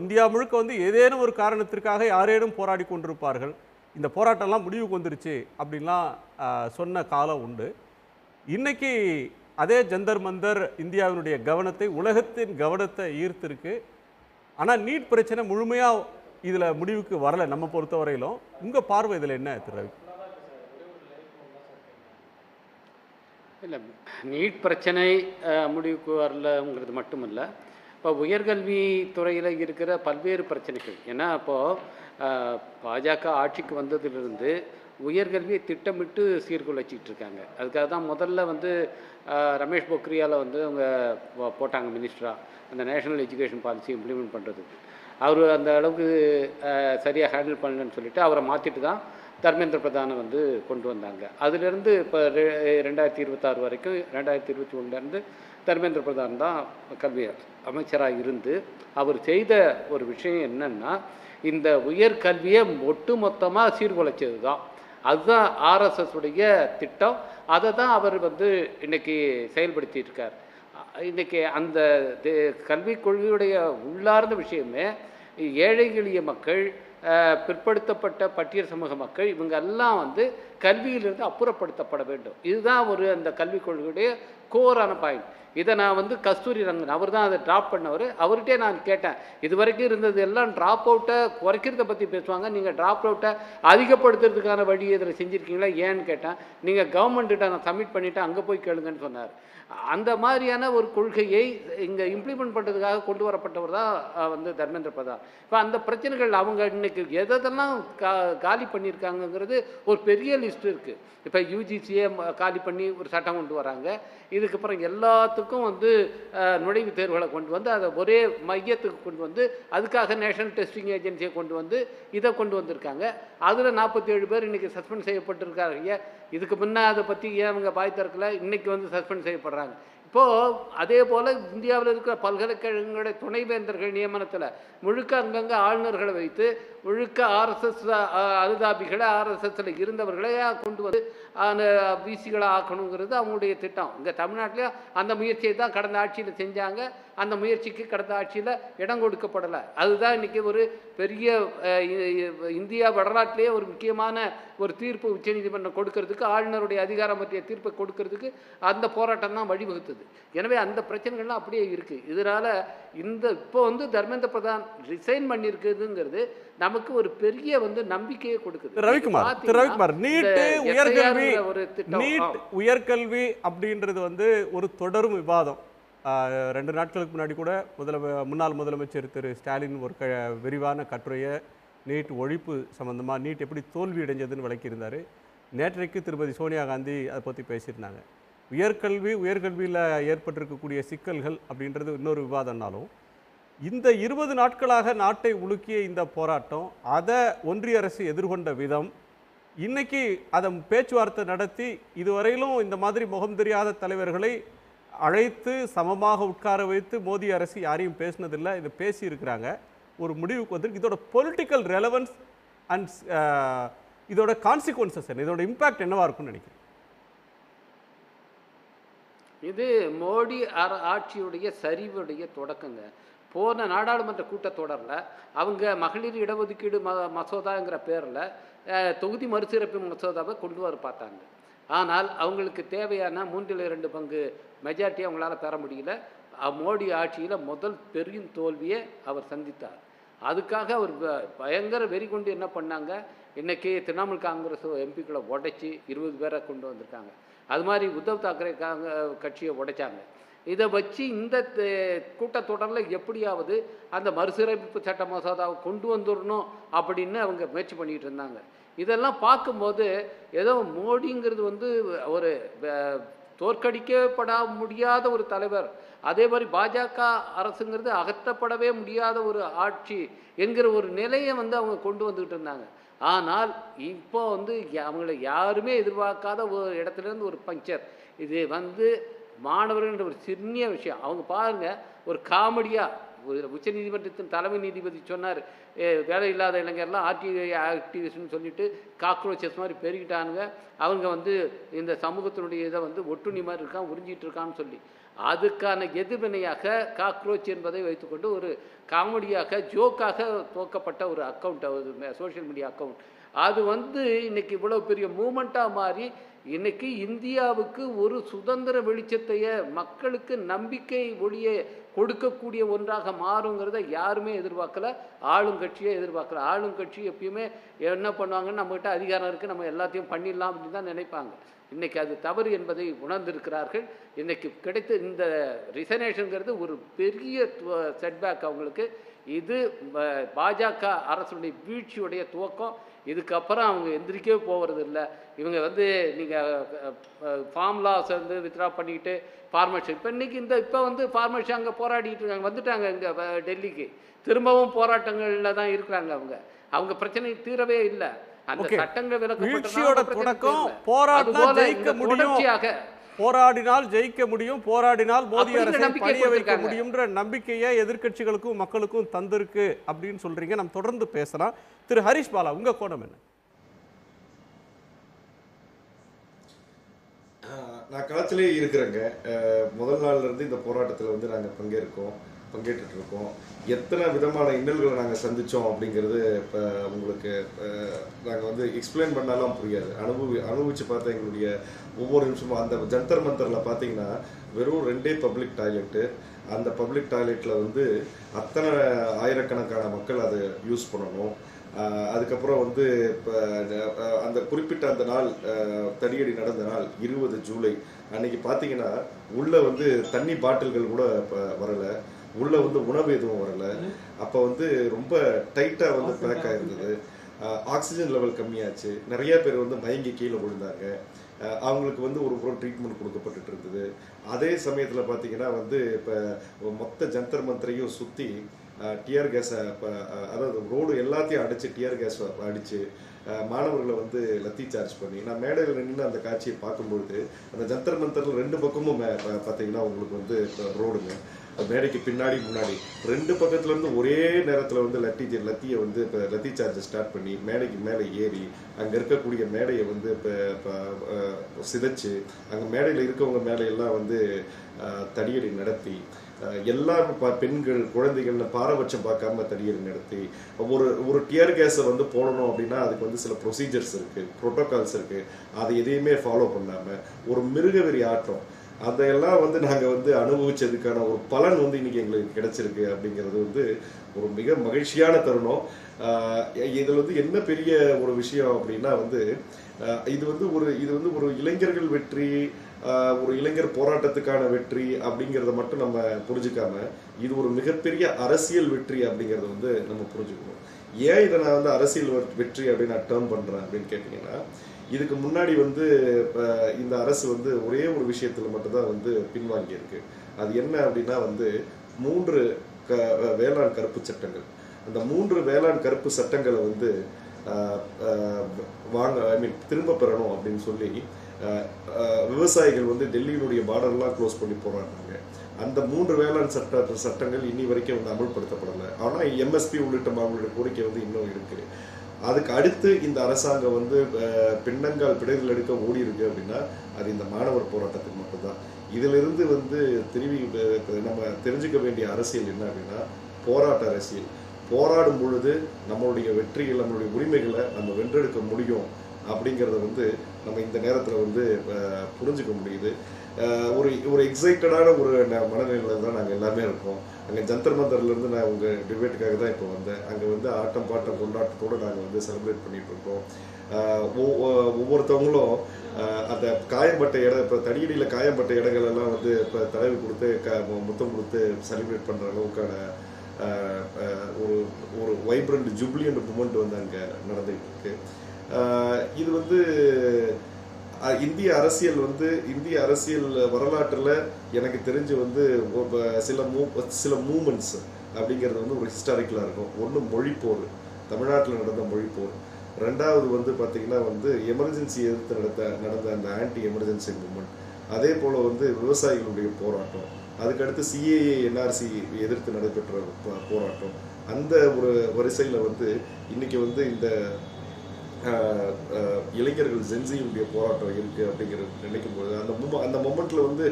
இந்தியா முழுக்க வந்து ஏதேனும் ஒரு காரணத்திற்காக யாரேனும் போராடி கொண்டிருப்பார்கள், இந்த போராட்டம்லாம் முடிவுக்கு வந்துருச்சு அப்படின்லாம் சொன்ன காலம் உண்டு. இன்னைக்கு அதே ஜந்தர் மந்தர் இந்தியாவினுடைய கவனத்தை, உலகத்தின் கவனத்தை ஈர்த்திருக்கு. ஆனால் நீட் பிரச்சனை முழுமையாக இதில் முடிவுக்கு வரலை நம்ம பொறுத்தவரையிலும். உங்கள் பார்வை இதில் என்ன திரு ரவி? இல்லை, நீட் பிரச்சனை முடிவுக்கு வரலங்கிறது மட்டும் இல்லை, இப்போ உயர்கல்வி துறையில் இருக்கிற பல்வேறு பிரச்சனைகள். ஏன்னா இப்போது பாஜக ஆட்சிக்கு வந்ததிலிருந்து உயர்கல்வியை திட்டமிட்டு சீர்குலைச்சிட்டு இருக்காங்க. அதுக்காக தான் முதல்ல வந்து ரமேஷ் பொக்ரியால் வந்து அவங்க போட்டாங்க மினிஸ்டராக, அந்த நேஷனல் எஜுகேஷன் பாலிசி இம்ப்ளிமெண்ட் பண்ணுறதுக்கு. அவர் அந்த அளவுக்கு சரியாக ஹேண்டில் பண்ணலன்னு சொல்லிட்டு அவரை மாற்றிட்டு தான் தர்மேந்திர பிரதானை வந்து கொண்டு வந்தாங்க. அதிலிருந்து இப்போ 2026 வரைக்கும் 2021 தர்மேந்திர பிரதான் தான் கல்வி அமைச்சராக இருந்து அவர் செய்த ஒரு விஷயம் என்னன்னா, இந்த உயர்கல்வியை ஒட்டுமொத்தமாக சீர்குலைச்சது தான். அதுதான் ஆர்எஸ்எஸ் உடைய திட்டம். அதை தான் அவர் வந்து இன்னைக்கு செயல்படுத்திட்டு இருக்கார். இன்னைக்கு அந்த கல்விக் கொள்கையுடைய உள்ளார்ந்த விஷயமே ஏழை எளிய மக்கள், பிற்படுத்தப்பட்ட பட்டியல் சமூக மக்கள், இவங்க எல்லாம் வந்து கல்வியிலிருந்து அப்புறப்படுத்தப்பட வேண்டும். இதுதான் அந்த கல்விக் கொள்கையுடைய கோரான பாயிண்ட். இதை நான் வந்து கஸ்தூரி ரங்கன் அவர் தான் அதை ட்ராப் பண்ணவர். அவர்கிட்டே நான் கேட்டேன், இது வரைக்கும் இருந்தது எல்லாம் ட்ராப் அவுட்டை குறைக்கிறத பற்றி பேசுவாங்க, நீங்கள் ட்ராப் அவுட்டை அதிகப்படுத்துறதுக்கான வழி இதில் செஞ்சுருக்கீங்களா ஏன்னு கேட்டேன். நீங்கள் கவர்மெண்ட்டிட்ட நான் சப்மிட் பண்ணிவிட்டு அங்கே போய் கேளுங்கன்னு சொன்னார். அந்த மாதிரியான ஒரு கொள்கையை இங்கே இம்ப்ளிமெண்ட் பண்ணுறதுக்காக கொண்டு வரப்பட்டவர் தான் வந்து தர்மேந்திர பிரதான். இப்போ அந்த பிரச்சனைகள் அவங்க இன்னைக்கு எதெல்லாம் காலி பண்ணியிருக்காங்கங்கிறது ஒரு பெரிய லிஸ்ட் இருக்குது. இப்போ யூஜிசியை காலி பண்ணி ஒரு சட்டம் கொண்டு வராங்க. இதுக்கப்புறம் எல்லாத்துக்கும் வந்து நுழைவுத் தேர்வுகளை கொண்டு வந்து அதை ஒரே மையத்துக்கு கொண்டு வந்து அதுக்காக நேஷனல் டெஸ்டிங் ஏஜென்சியை கொண்டு வந்து இதை கொண்டு வந்திருக்காங்க. அதில் 47 பேர் இன்றைக்கி சஸ்பெண்ட் செய்யப்பட்டிருக்காங்க. இதுக்கு முன்னே அதை பற்றி ஏன் அவங்க பாய் திறக்கல, இன்றைக்கி வந்து சஸ்பெண்ட் செய்யப்படுறாங்க. இப்போது அதே போல் இந்தியாவில் இருக்கிற பல்கலைக்கழகங்களுடைய துணைவேந்தர்கள் நியமனத்தில் முழுக்க அங்கங்கே ஆளுநர்களை வைத்து முழுக்க ஆர்எஸ்எஸ் அனுதாபிகளை ஆர்எஸ்எஸ்ல இருந்தவர்களே கொண்டு வந்து பிசிகளை ஆக்கணுங்கிறது அவங்களுடைய திட்டம். இங்கே தமிழ்நாட்டிலையும் அந்த முயற்சியை தான் கடந்த ஆட்சியில் செஞ்சாங்க. அந்த முயற்சிக்கு கடந்த ஆட்சியில் இடம் கொடுக்கப்படலை. அதுதான் இன்றைக்கி ஒரு பெரிய இந்தியா வரலாற்றிலேயே ஒரு முக்கியமான ஒரு தீர்ப்பு உச்சநீதிமன்றம் கொடுக்கறதுக்கு, ஆளுநருடைய அதிகாரம் பற்றிய தீர்ப்பை கொடுக்கறதுக்கு அந்த போராட்டம் தான் வழிவகுத்தது. எனவே அந்த பிரச்சனைகள்லாம் அப்படியே இருக்குது. இதனால் இப்போ வந்து தர்மேந்திர பிரதான் ரிசைன் பண்ணியிருக்குதுங்கிறது நமக்கு ஒரு பெரிய வந்து நம்பிக்கையை கொடுக்குது. ரவிக்குமார், நீட் உயர்கல்வி அப்படின்றது வந்து ஒரு தொடரும் விவாதம். 2 நாட்களுக்கு முன்னாடி கூட முன்னாள் முதலமைச்சர் திரு ஸ்டாலின் ஒரு விரிவான கட்டுரையை நீட் ஒழிப்பு சம்பந்தமாக, நீட் எப்படி தோல்வி அடைஞ்சதுன்னு விளக்கியிருந்தார். நேற்றைக்கு திருமதி சோனியா காந்தி அதை பற்றி பேசியிருந்தாங்க. உயர்கல்வியில் ஏற்பட்டிருக்கக்கூடிய சிக்கல்கள் அப்படின்றது இன்னொரு விவாதம்னாலும், இந்த 20 நாட்களாக நாட்டை உலுக்கிய இந்த போராட்டம், அதை ஒன்றிய அரசு எதிர்கொண்ட விதம், இன்னைக்கு அதை பேச்சுவார்த்தை நடத்தி இதுவரையிலும் இந்த மாதிரி முகம் தெரியாத தலைவர்களை அழைத்து சமமாக உட்கார வைத்து மோடி அரசு யாரையும் பேசினதில்லை. இதை பேசியிருக்கிறாங்க, ஒரு முடிவுக்கு வந்து இதோட பொலிட்டிக்கல் ரெலவன்ஸ் அண்ட் இதோட கான்சிக்வன்சஸ் என்ன, இதோட இம்பேக்ட் என்னவா இருக்கும்னு நினைக்கிறேன்? இது மோடி ஆட்சியுடைய சரிவுடைய தொடக்கங்க. போன நாடாளுமன்ற கூட்டத்தொடரில் அவங்க மகளிர் இடஒதுக்கீடு மசோதாங்கிற பேரில் தொகுதி மறுசீரமைப்பு மசோதாவை கொண்டு வர பார்த்தாங்க. ஆனால் அவங்களுக்கு தேவையான 3/2 பங்கு மெஜாரிட்டி அவங்களால பெற முடியல. மோடி ஆட்சியில் முதல் பெரிய தோல்வியை அவர் சந்தித்தார். அதுக்காக அவர் பயங்கர வெறி கொண்டு என்ன பண்ணாங்க, இன்றைக்கி திரிணாமுல் காங்கிரஸ் எம்பிக்களை உடைச்சி 20 பேரை கொண்டு வந்திருக்காங்க. அது மாதிரி உத்தவ் தாக்கரே கட்சியை உடைச்சாங்க. இதை வச்சு இந்த கூட்டத்தொடரில் எப்படியாவது அந்த மறுசீரமைப்பு சட்ட மசோதாவை கொண்டு வந்துடணும் அப்படின்னு அவங்க முயற்சி பண்ணிகிட்டு இருந்தாங்க. இதெல்லாம் பார்க்கும்போது ஏதோ மோடிங்கிறது வந்து ஒரு தோற்கடிக்கப்பட முடியாத ஒரு தலைவர், அதே மாதிரி பாஜக அரசுங்கிறது அகற்றப்படவே முடியாத ஒரு ஆட்சி என்கிற ஒரு நிலையை வந்து அவங்க கொண்டு வந்துக்கிட்டு இருந்தாங்க. ஆனால் இப்போ வந்து அவங்கள யாருமே எதிர்பார்க்காத ஒரு இடத்துலேருந்து ஒரு பஞ்சர். இது வந்து மாணவர்கள்ன்ற ஒரு சின்ன விஷயம். அவங்க பாருங்கள், ஒரு காமெடியாக உச்சநீதிமன்றத்தின் தலைமை நீதிபதி சொன்னார், வேலை இல்லாத இளைஞர்லாம் ஆர்டிஐ ஆக்டிவிஸ்ட்னு சொல்லிட்டு காக்ரோச்சஸ் மாதிரி பெருகிட்டானுங்க, அவங்க வந்து இந்த சமூகத்தினுடைய இதை வந்து ஒட்டுண்ணி மாதிரி இருக்கான், உறிஞ்சிட்டு இருக்கான்னு சொல்லி. அதுக்கான எதிர்வினையாக காக்ரோச் என்பதை வைத்துக்கொண்டு ஒரு காமெடியாக ஜோக்காக துவக்கப்பட்ட ஒரு அக்கௌண்ட், ஒரு சோஷியல் மீடியா அக்கௌண்ட், அது வந்து இன்னைக்கு இவ்வளோ பெரிய மூமெண்ட்டாக மாறி இன்னைக்கு இந்தியாவுக்கு ஒரு சுதந்திர வெளிச்சத்தைய மக்களுக்கு நம்பிக்கை ஒளியை கொடுக்கக்கூடிய ஒன்றாக மாறுங்கிறத யாருமே எதிர்பார்க்கல, ஆளுங்கட்சியே எதிர்பார்க்கல. ஆளுங்கட்சி எப்பயுமே என்ன பண்ணுவாங்கன்னு, நம்மகிட்ட அதிகாரம் இருக்குது, நம்ம எல்லாத்தையும் பண்ணிடலாம் அப்படின்னு தான் நினைப்பாங்க. இன்றைக்கி அது தவறு என்பதை உணர்ந்திருக்கிறார்கள். இன்றைக்கி கிடைத்த இந்த ரிசனேஷனுங்கிறது ஒரு பெரிய செட்பேக் அவங்களுக்கு. இது பாஜக அரசுடைய வீழ்ச்சியுடைய துவக்கம். இதுக்கப்புறம் அவங்க எந்திரிக்கவே போகிறது இல்லை. இவங்க வந்து நீங்கள் ஃபார்ம்லாஸ் வந்து வித்ட்ரா பண்ணிக்கிட்டு ஃபார்மர்ஸ் இப்போ இன்றைக்கி இப்போ வந்து ஃபார்மர்ஸ் அங்கே போராடிட்டு இருக்காங்க, வந்துட்டாங்க இங்கே டெல்லிக்கு, திரும்பவும் போராட்டங்களில் தான் இருக்கிறாங்க. அவங்க பிரச்சனை தீரவே இல்லை. அந்த சட்டங்கள் வீழ்ச்சியோட தொடக்கம் போராடினா ஜெயிக்க முடியும், போராடினால் ஜெயிக்க முடியும், போராடினால் மோடி அரசை பணிய வைக்க முடியும்ன்ற நம்பிக்கையை எதிர்க்கட்சிகளுக்கும் மக்களுக்கும் தந்திருக்கு அப்படின்னு சொல்றீங்க. நம்ம தொடர்ந்து பேசலாம். திரு ஹரிஷ் பாலா, உங்க கோணம் என்ன? நான் களத்திலே இருக்கிறேங்க. முதல் நாள்ல இருந்து இந்த போராட்டத்தில் வந்து நாங்கள் பங்கேற்றுட்டு இருக்கோம். எத்தனை விதமான இன்னல்களை நாங்கள் சந்தித்தோம் அப்படிங்கிறது இப்போ உங்களுக்கு நாங்கள் வந்து எக்ஸ்பிளைன் பண்ணாலும் புரியாது. அனுபவித்து பார்த்தா எங்களுடைய ஒவ்வொரு நிமிஷமும் அந்த ஜந்தர் மந்தரில் பார்த்தீங்கன்னா வெறும் 2 பப்ளிக் டாய்லெட்டு. அந்த பப்ளிக் டாய்லெட்டில் வந்து அத்தனை ஆயிரக்கணக்கான மக்கள் அதை யூஸ் பண்ணணும். அதுக்கப்புறம் வந்து இப்போ அந்த குறிப்பிட்ட அந்த நாள் தடியடி நடந்த நாள் 20 ஜூலை அன்னைக்கு பார்த்தீங்கன்னா உள்ளே வந்து தண்ணி பாட்டில்கள் கூட இப்போ வரலை, உள்ளே வந்து உணவு எதுவும் வரலை. அப்போ வந்து ரொம்ப டைட்டாக வந்து பேக் ஆகிருந்தது. ஆக்சிஜன் லெவல் கம்மியாச்சு. நிறைய பேர் வந்து மயங்கி கீழே விழுந்தாங்க. அவங்களுக்கு வந்து ஒரு புறம் ட்ரீட்மெண்ட் கொடுக்கப்பட்டு இருந்தது. அதே சமயத்தில் பார்த்தீங்கன்னா வந்து இப்போ மொத்த ஜந்தர் மந்தரையும் சுற்றி டியர் கேஸை இப்போ அதாவது ரோடு எல்லாத்தையும் அடித்து டியர் கேஸ் அடித்து மாணவர்களை வந்து லத்தி சார்ஜ் பண்ணி நான் மேடையில் நின்று அந்த காட்சியை பார்க்கும்பொழுது அந்த ஜந்தர் மந்தரில் 2 பக்கமும் பார்த்தீங்கன்னா உங்களுக்கு வந்து ரோடுங்க, மேடைக்கு பின்னாடி முன்னாடி 2 பக்கத்துலேருந்து ஒரே நேரத்தில் வந்து லத்தியை வந்து இப்போ லத்தி சார்ஜை ஸ்டார்ட் பண்ணி மேடைக்கு மேலே ஏறி அங்கே இருக்கக்கூடிய மேடையை வந்து இப்போ சிதைச்சு அங்கே மேடையில் இருக்கவங்க மேலையெல்லாம் வந்து தடியடி நடத்தி எல்லாரும் பெண்கள் குழந்தைகள்னு பாரபட்சம் பார்க்காம தடியடி நடத்தி ஒரு டியர் கேஸை வந்து போடணும் அப்படின்னா அதுக்கு வந்து சில ப்ரொசீஜர்ஸ் இருக்குது, ப்ரோட்டோகால்ஸ் இருக்குது. அதை எதையுமே ஃபாலோ பண்ணாமல் ஒரு மிருகவெறி ஆட்டம் அதையெல்லாம் வந்து நாங்கள் வந்து அனுபவிச்சதுக்கான ஒரு பலன் வந்து இன்னைக்கு எங்களுக்கு கிடைச்சிருக்கு அப்படிங்கிறது வந்து ஒரு மிக மகிழ்ச்சியான தருணம். இதில் வந்து என்ன பெரிய ஒரு விஷயம் அப்படின்னா வந்து இது வந்து ஒரு இளைஞர்கள் வெற்றி, ஒரு இளைஞர் போராட்டத்துக்கான வெற்றி அப்படிங்கிறத மட்டும் நம்ம புரிஞ்சுக்காம இது ஒரு மிகப்பெரிய அரசியல் வெற்றி அப்படிங்கிறத வந்து நம்ம புரிஞ்சுக்கணும். ஏன் இதை நான் வந்து அரசியல் வெற்றி அப்படின்னு நான் டேர்ன் பண்ணுறேன் அப்படின்னு கேட்டிங்கன்னா, இதுக்கு முன்னாடி வந்து இந்த அரசு வந்து ஒரே ஒரு விஷயத்தில் மட்டும்தான் வந்து பின்வாங்கியிருக்கு. அது என்ன அப்படின்னா வந்து 3 வேளாண் கருப்பு சட்டங்கள். அந்த 3 வேளாண் கருப்பு சட்டங்களை வந்து திரும்ப பெறணும் அப்படின்னு சொல்லி விவசாயிகள் வந்து டெல்லியினுடைய பார்டர்லாம் க்ளோஸ் பண்ணி போராடினாங்க. அந்த 3 வேளாண் சட்டங்கள் இன்னி வரைக்கும் வந்து அமல்படுத்தப்படலை. ஆனால் எம்எஸ்பி உள்ளிட்ட அவங்களுடைய கோரிக்கை வந்து இன்னும் இருக்குது. அதுக்கு அடுத்து இந்த அரசாங்கம் வந்து பின்னங்கால் பிடைகள் எடுக்க ஓடி இருக்கு அப்படின்னா அது இந்த மாணவர் போராட்டத்துக்கு மட்டும்தான். இதிலிருந்து வந்து நம்ம தெரிஞ்சுக்க வேண்டிய அரசியல் என்ன அப்படின்னா போராட்ட அரசியல். போராடும் பொழுது நம்மளுடைய வெற்றிகள், நம்மளுடைய உரிமைகளை நம்ம வென்றெடுக்க முடியும் அப்படிங்கிறத வந்து நம்ம இந்த நேரத்தில் வந்து புரிஞ்சுக்க முடியுது. ஒரு எக்ஸைட்டடான ஒரு மனநிலையில் தான் நாங்கள் எல்லாமே இருக்கோம். அங்கே ஜந்தர் மந்தர்லேருந்து நான் உங்கள் டிபேட்டுக்காக தான் இப்போ வந்தேன். அங்கே வந்து ஆட்டம் பாட்டம் கொண்டாட்டத்தோடு நாங்கள் வந்து செலிப்ரேட் பண்ணிகிட்டு இருக்கோம். ஒவ்வொருத்தவங்களும் அந்த காயம்பட்ட இடம், இப்போ தடியடியில் காயம்பட்ட இடங்கள் எல்லாம் வந்து இப்போ தடவி கொடுத்து முத்தம் கொடுத்து செலிப்ரேட் பண்ணுற அளவுக்கான ஒரு வைப்ரண்ட் ஜூப்ளியன்ட் மூமெண்ட் வந்து அங்கே நடந்துகிட்டு இருக்கு. இது வந்து இந்திய அரசியல் வரலாற்றில் எனக்கு தெரிஞ்சு வந்து சில மூமெண்ட்ஸ் அப்படிங்கிறது வந்து ஒரு ஹிஸ்டாரிக்கலாக இருக்கும். ஒன்று மொழிப்போர், தமிழ்நாட்டில் நடந்த மொழிப்போர். 2வது வந்து பார்த்திங்கன்னா வந்து எமர்ஜென்சி எதிர்த்து நடந்த அந்த ஆன்டி எமர்ஜென்சி மூமெண்ட். அதே போல் வந்து விவசாயிகளுடைய போராட்டம். அதுக்கடுத்து சிஏஏ என்ஆர்சி எதிர்த்து நடைபெற்ற போராட்டம், அந்த ஒரு வரிசையில் வந்து இன்றைக்கி வந்து இந்த இளைஞர்கள் ஜென்சியுடைய போராட்டம் இருக்குது அப்படிங்கிறது நினைக்கும்போது அந்த மொமெண்ட்டில் வந்து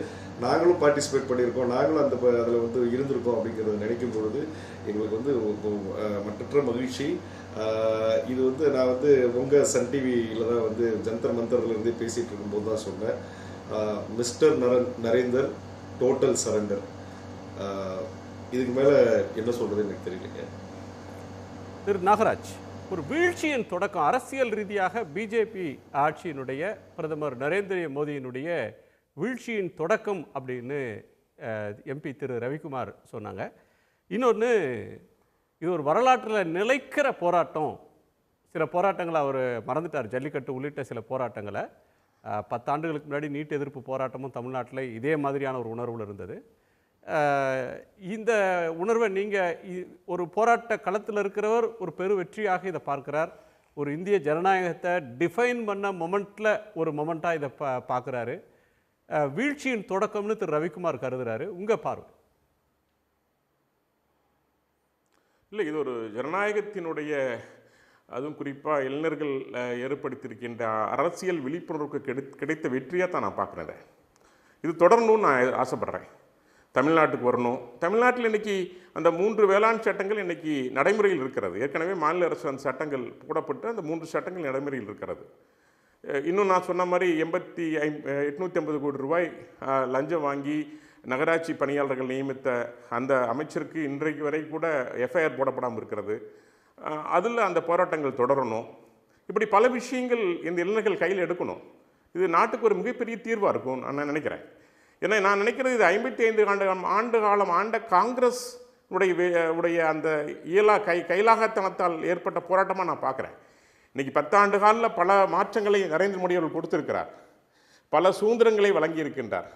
நாங்களும் பார்ட்டிசிபேட் பண்ணியிருக்கோம், நாங்களும் அதில் வந்து இருந்திருக்கோம் அப்படிங்கிறத நினைக்கும் பொழுது எங்களுக்கு வந்து மற்றற்ற மகிழ்ச்சி. இது வந்து நான் வந்து உங்கள் சன் டிவியில் தான் வந்து ஜந்தர் மந்தர்லேருந்தே பேசிகிட்டு இருக்கும்போது தான் சொன்னேன், மிஸ்டர் நரேந்தர் டோட்டல் சரண்டர். இதுக்கு மேலே என்ன சொல்கிறது எனக்கு தெரியலைங்க. திரு நாகராஜ், ஒரு வீழ்ச்சியின் தொடக்கம் அரசியல் ரீதியாக பிஜேபி ஆட்சியினுடைய பிரதமர் நரேந்திர மோடியினுடைய வீழ்ச்சியின் தொடக்கம் அப்படின்னு எம்பி திரு ரவிக்குமார் சொன்னாங்க. இன்னொன்று, இது ஒரு வரலாற்றில் நிலைக்கிற போராட்டம். சில போராட்டங்களை அவர் மறந்துட்டார், ஜல்லிக்கட்டு உள்ளிட்ட சில போராட்டங்களை. 10 ஆண்டுகளுக்கு முன்னாடி நீட் எதிர்ப்பு போராட்டமும் தமிழ்நாட்டில் இதே மாதிரியான ஒரு உணர்வில் இருந்தது. இந்த உணர்வை நீங்கள் ஒரு போராட்ட களத்தில் இருக்கிறவர் ஒரு பெரு வெற்றியாக இதை பார்க்குறார், ஒரு இந்திய ஜனநாயகத்தை டிஃபைன் பண்ண மொமெண்ட்டில் ஒரு மொமெண்ட்டாக இதை பார்க்குறாரு. வீழ்ச்சியின் தொடக்கம்னு திரு ரவிக்குமார் கருதுறாரு. உங்கள் பார்வை? இல்லை, இது ஒரு ஜனநாயகத்தினுடைய, அதுவும் குறிப்பாக இளைஞர்கள் ஏற்படுத்தியிருக்கின்ற அரசியல் விழிப்புணர்வுக்கு கிடைத்த வெற்றியாக தான் நான் பார்க்குறேன். இது தொடரணும்னு நான் ஆசைப்பட்றேன். தமிழ்நாட்டுக்கு வரணும். தமிழ்நாட்டில் இன்றைக்கி அந்த 3 வேளாண் சட்டங்கள் இன்றைக்கி நடைமுறையில் இருக்கிறது. ஏற்கனவே மாநில அரசு அந்த சட்டங்கள் போடப்பட்டு அந்த 3 சட்டங்கள் நடைமுறையில் இருக்கிறது. இன்னும் நான் சொன்ன மாதிரி 850 கோடி ரூபாய் லஞ்சம் வாங்கி நகராட்சி பணியாளர்கள் நியமித்த அந்த அமைச்சருக்கு இன்றைக்கு வரை கூட எஃப்ஐஆர் போடப்படாமல் இருக்கிறது. அதில் அந்த போராட்டங்கள் தொடரணும். இப்படி பல விஷயங்கள் இந்த இளைஞர்கள் கையில் எடுக்கணும். இது நாட்டுக்கு ஒரு மிகப்பெரிய தீர்வாக இருக்கும் நான் நினைக்கிறேன். ஏன்னா நான் நினைக்கிறது, இது 55 ஆண்டு காலம் ஆண்ட காங்கிரஸ் உடைய அந்த கைலாகத்தனத்தால் ஏற்பட்ட போராட்டமாக நான் பார்க்குறேன். இன்றைக்கி 10 ஆண்டு காலில் பல மாற்றங்களை நரேந்திர மோடி அவர்கள் கொடுத்திருக்கிறார், பல சுதந்திரங்களை வழங்கியிருக்கின்றார்,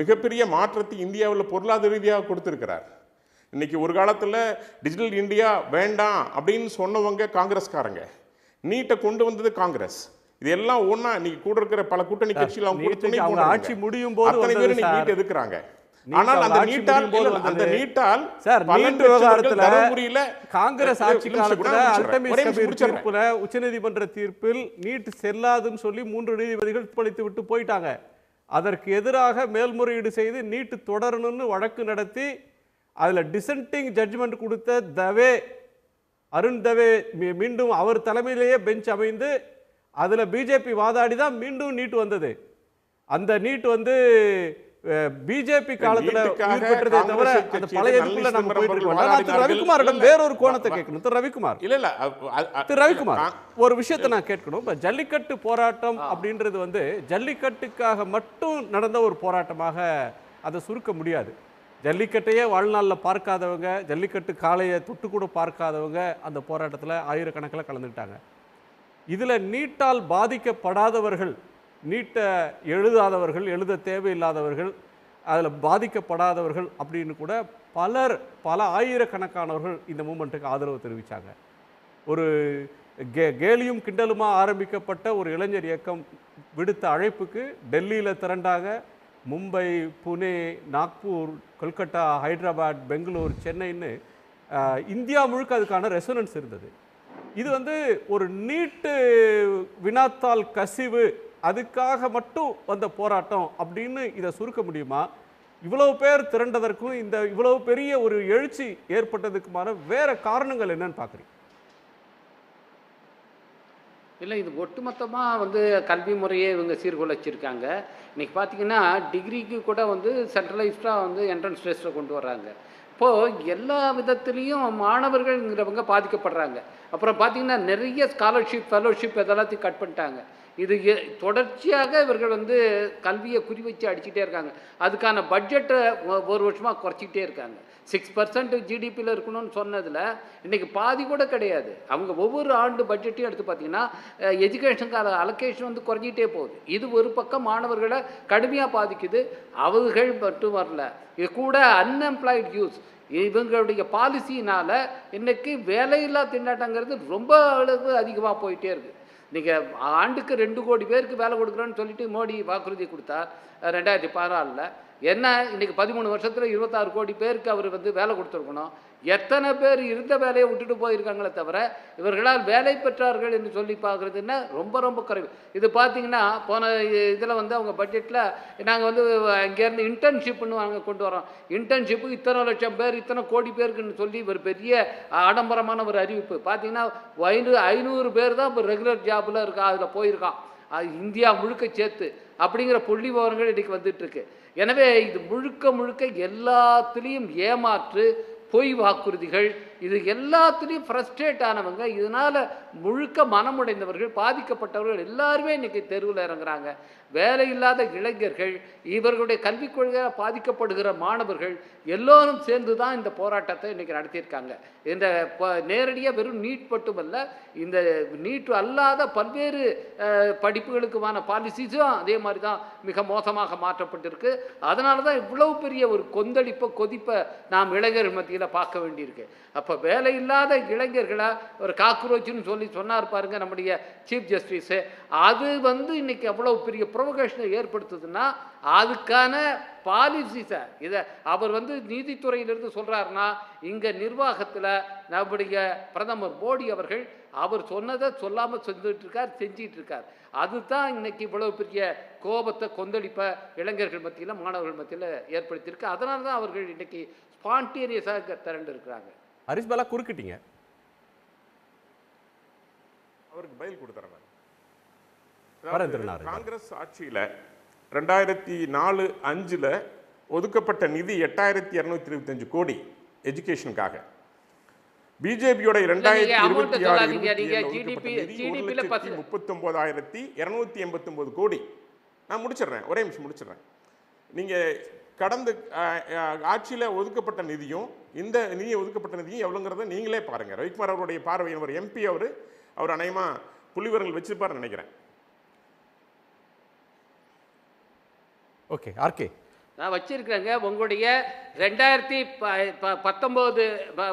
மிகப்பெரிய மாற்றத்தை இந்தியாவில் பொருளாதார ரீதியாக கொடுத்திருக்கிறார். இன்றைக்கி ஒரு காலத்தில் டிஜிட்டல் இந்தியா வேண்டாம் அப்படின்னு சொன்னவங்க காங்கிரஸ்காரங்க, நீட்டை கொண்டு வந்தது காங்கிரஸ். இதெல்லாம் ஒன்றா இன்னைக்கு கூட இருக்கிற பல கூட்டணி கட்சிகள் அவங்க ஆட்சி முடியும் போது அத்தனை பேர் நீட் எதுக்குறாங்க. ஆனால் அந்த நீட்டால் நீட் விவகாரத்தில் காங்கிரஸ் ஆட்சி காலத்தில் அல்டமிஸ் கபீர் தீர்ப்புல உச்சநீதிமன்ற தீர்ப்பில் நீட் செல்லாதுன்னு சொல்லி 3 நீதிபதிகள் தீர்ப்பளித்து விட்டு போயிட்டாங்க. அதற்கு எதிராக மேல்முறையீடு செய்து நீட் தொடரணும்னு வழக்கு நடத்தி அதில் டிசென்டிங் ஜட்ஜ்மெண்ட் கொடுத்த அருண் தவே மீண்டும் அவர் தலைமையிலேயே பெஞ்ச் அமைந்து அதில் பிஜேபி வாதாடி தான் மீண்டும் நீட் வந்தது. அந்த நீட் வந்து பிஜேபி காலத்தில் பெற்றதே தவிர அந்த பழைய இதுக்குள்ள நம்ம போயிட்டு இருக்கோம். ரவிக்குமாரிடம் வேறொரு கோணத்தை கேட்கணும். திரு ரவிக்குமார், திரு ரவிக்குமார், ஒரு விஷயத்தை நான் கேட்கணும். இப்போ ஜல்லிக்கட்டு போராட்டம் அப்படின்றது வந்து ஜல்லிக்கட்டுக்காக மட்டும் நடந்த ஒரு போராட்டமாக அதை சுருக்க முடியாது. ஜல்லிக்கட்டையே வாழ்நாளில் பார்க்காதவங்க, ஜல்லிக்கட்டு காளையை தொட்டு கூட பார்க்காதவங்க அந்த போராட்டத்தில் ஆயிரக்கணக்கில் கலந்துக்கிட்டாங்க. இதில் நீட்டால் பாதிக்கப்படாதவர்கள், நீட்டை எழுதாதவர்கள், எழுத தேவையில்லாதவர்கள், அதில் பாதிக்கப்படாதவர்கள் அப்படின்னு கூட பல ஆயிரக்கணக்கானவர்கள் இந்த மூமெண்ட்டுக்கு ஆதரவு தெரிவித்தாங்க. ஒரு கேலியும் கிண்டலுமா ஆரம்பிக்கப்பட்ட ஒரு இளைஞர் இயக்கம் விடுத்த அழைப்புக்கு டெல்லியில் திரண்டாங்க. மும்பை, புனே, நாக்பூர், கொல்கட்டா, ஹைதராபாத், பெங்களூர், சென்னைன்னு இந்தியா முழுக்க அதுக்கான ரெசனன்ஸ் இருந்தது. இது வந்து ஒரு நீட்டு வினாத்தால் கசிவு, அதுக்காக மட்டும் வந்த போராட்டம் அப்படின்னு இதை சுருக்க முடியுமா? இவ்வளவு பேர் திரண்டதற்கும் இந்த இவ்வளவு பெரிய ஒரு எழுச்சி ஏற்பட்டதுக்குமான வேற காரணங்கள் என்னன்னு பார்க்குறீங்க? இல்லை, இது ஒட்டுமொத்தமாக வந்து கல்வி முறையே இவங்க சீர்குலைச்சிருக்காங்க. இன்றைக்கி பார்த்தீங்கன்னா டிகிரிக்கு கூட வந்து சென்ட்ரலைஸ்டாக வந்து என்ட்ரன்ஸ் டெஸ்ட்டில் கொண்டு வர்றாங்க. இப்போது எல்லா விதத்துலேயும் மாணவர்கள்ங்கிறவங்க பாதிக்கப்படுறாங்க. அப்புறம் பார்த்திங்கன்னா நிறைய ஸ்காலர்ஷிப், ஃபெலோஷிப் இதெல்லாத்தையும் கட் பண்ணிட்டாங்க. இது தொடர்ச்சியாக இவர்கள் வந்து கல்வியை குறி வச்சு அடிச்சுட்டே இருக்காங்க. அதுக்கான பட்ஜெட்டை ஒரு வருஷமாக குறைச்சிக்கிட்டே இருக்காங்க. 6% ஜிடிபியில் இருக்கணும்னு சொன்னதில் இன்றைக்கி பாதி கூட கிடையாது. அவங்க ஒவ்வொரு ஆண்டு பட்ஜெட்டையும் எடுத்து பார்த்திங்கன்னா எஜுகேஷனுக்கான அலோகேஷன் வந்து குறைஞ்சிட்டே போகுது. இது ஒரு பக்கம் மாணவர்களை கடுமையாக பாதிக்குது. அவர்கள் மட்டும் வரல, இது கூட அன்எம்ப்ளாய்டு யூஸ் இவங்களுடைய பாலிசினால் இன்றைக்கி வேலையில்லா திண்டாட்டங்கிறது ரொம்ப அளவு அதிகமாக போயிட்டே இருக்குது. நீங்கள் ஆண்டுக்கு 2 கோடி பேருக்கு வேலை கொடுக்குறோன்னு சொல்லிட்டு மோடி வாக்குறுதி கொடுத்தார் 2014. என்ன இன்னைக்கு 13 வருஷத்தில் 26 கோடி பேருக்கு அவர் வந்து வேலை கொடுத்துருக்கணும். எத்தனை பேர் இருந்த வேலையை விட்டுட்டு போயிருக்காங்களே தவிர இவர்களால் வேலை பெற்றார்கள் என்று சொல்லி பார்க்குறதுன்னா ரொம்ப ரொம்ப குறைவு. இது பார்த்தீங்கன்னா போன இதில் வந்து அவங்க பட்ஜெட்டில் நாங்கள் வந்து இங்கேருந்து இன்டர்ன்ஷிப்னு நாங்கள் கொண்டு வரோம். இன்டர்ன்ஷிப்புக்கு இத்தனை லட்சம் பேர் இத்தனை கோடி பேருக்குன்னு சொல்லி ஒரு பெரிய ஆடம்பரமான ஒரு அறிவிப்பு. பார்த்தீங்கன்னா 500 பேர் தான் இப்போ ரெகுலர் ஜாபில் இருக்கா, அதில் போயிருக்கான். அது இந்தியா முழுக்க சேர்த்து அப்படிங்கிற புள்ளி விவரங்கள் இன்றைக்கி வந்துட்டுருக்கு. எனவே இது முழுக்க எல்லாத்துலேயும் ஏமாற்று, பொய் வாக்குறுதிகள், இது எல்லாத்துலேயும் ஃப்ரஸ்ட்ரேட் ஆனவங்க, இதனால் முழுக்க மனமுடைந்தவர்கள், பாதிக்கப்பட்டவர்கள் எல்லாருமே இன்றைக்கி தெருவில் இறங்குறாங்க. வேலை இல்லாத இளைஞர்கள், இவர்களுடைய கல்விக் கொள்கையால் பாதிக்கப்படுகிற மாணவர்கள் எல்லோரும் சேர்ந்து தான் இந்த போராட்டத்தை இன்றைக்கி நடத்தியிருக்காங்க. இந்த நேரடியாக வெறும் நீட் மட்டுமல்ல, இந்த நீட் அல்லாத பல்வேறு படிப்புகளுக்குமான பாலிசிஸும் அதே மாதிரி தான் மிக மோசமாக மாற்றப்பட்டிருக்கு. அதனால தான் இவ்வளவு பெரிய ஒரு கொதிப்பை நாம் இளைஞர்கள் மத்தியில் பார்க்க வேண்டியிருக்கு. அப்போ வேலை இல்லாத இளைஞர்களை ஒரு காக்ரோச்சுன்னு சொல்லி சொன்னார் பாருங்க நம்முடைய சீஃப் ஜஸ்டிஸு, அது வந்து இன்னைக்கு அவ்வளோ பெரிய ப்ரொவகேஷனை ஏற்படுத்துதுன்னா அதுக்கான பாலிசிஸை இதை அவர் வந்து நீதித்துறையிலிருந்து சொல்கிறாருன்னா இங்கே நிர்வாகத்தில் நம்முடைய பிரதமர் மோடி அவர்கள் அவர் சொன்னதை சொல்லாமல் செஞ்சிட்டு இருக்கார். அதுதான் இன்னைக்கு இவ்வளவு பெரிய கோபத்தை, கொந்தளிப்பை இளைஞர்கள் மத்தியில், மாணவர்கள் மத்தியில் ஏற்படுத்தியிருக்கு. அதனால தான் அவர்கள் இன்னைக்கு ஸ்பான்டேனியஸாக திரண்டு இருக்கிறாங்க. ஹரிஷ் பாலா குறுக்கிட்டீங்க, அவருக்கு பதில் கொடுத்துறேன். நான் காங்கிரஸ் ஆட்சியில் 2004-05 ஒதுக்கப்பட்ட நிதி 8225 கோடி எஜுகேஷனுக்காக. பிஜேபியோட 2026-27 கோடி. நான் முடிச்சிடுறேன், ஒரே நிமிஷம் முடிச்சிடுறேன். நீங்கள் கடந்த ஆட்சியில் ஒதுக்கப்பட்ட நிதியும் இந்த நிதியை ஒதுக்கப்பட்ட நிதியும் எவ்வளோங்கிறத நீங்களே பாருங்கள். ரவிக்குமார் அவருடைய பார்வை, ஒரு எம்பி அவர் அநேகமாக புள்ளிவரங்கள் வச்சிருப்பார்னு நினைக்கிறேன். ஓகே, ஆர்கே நான் வச்சிருக்கிறேங்க. உங்களுடைய 2019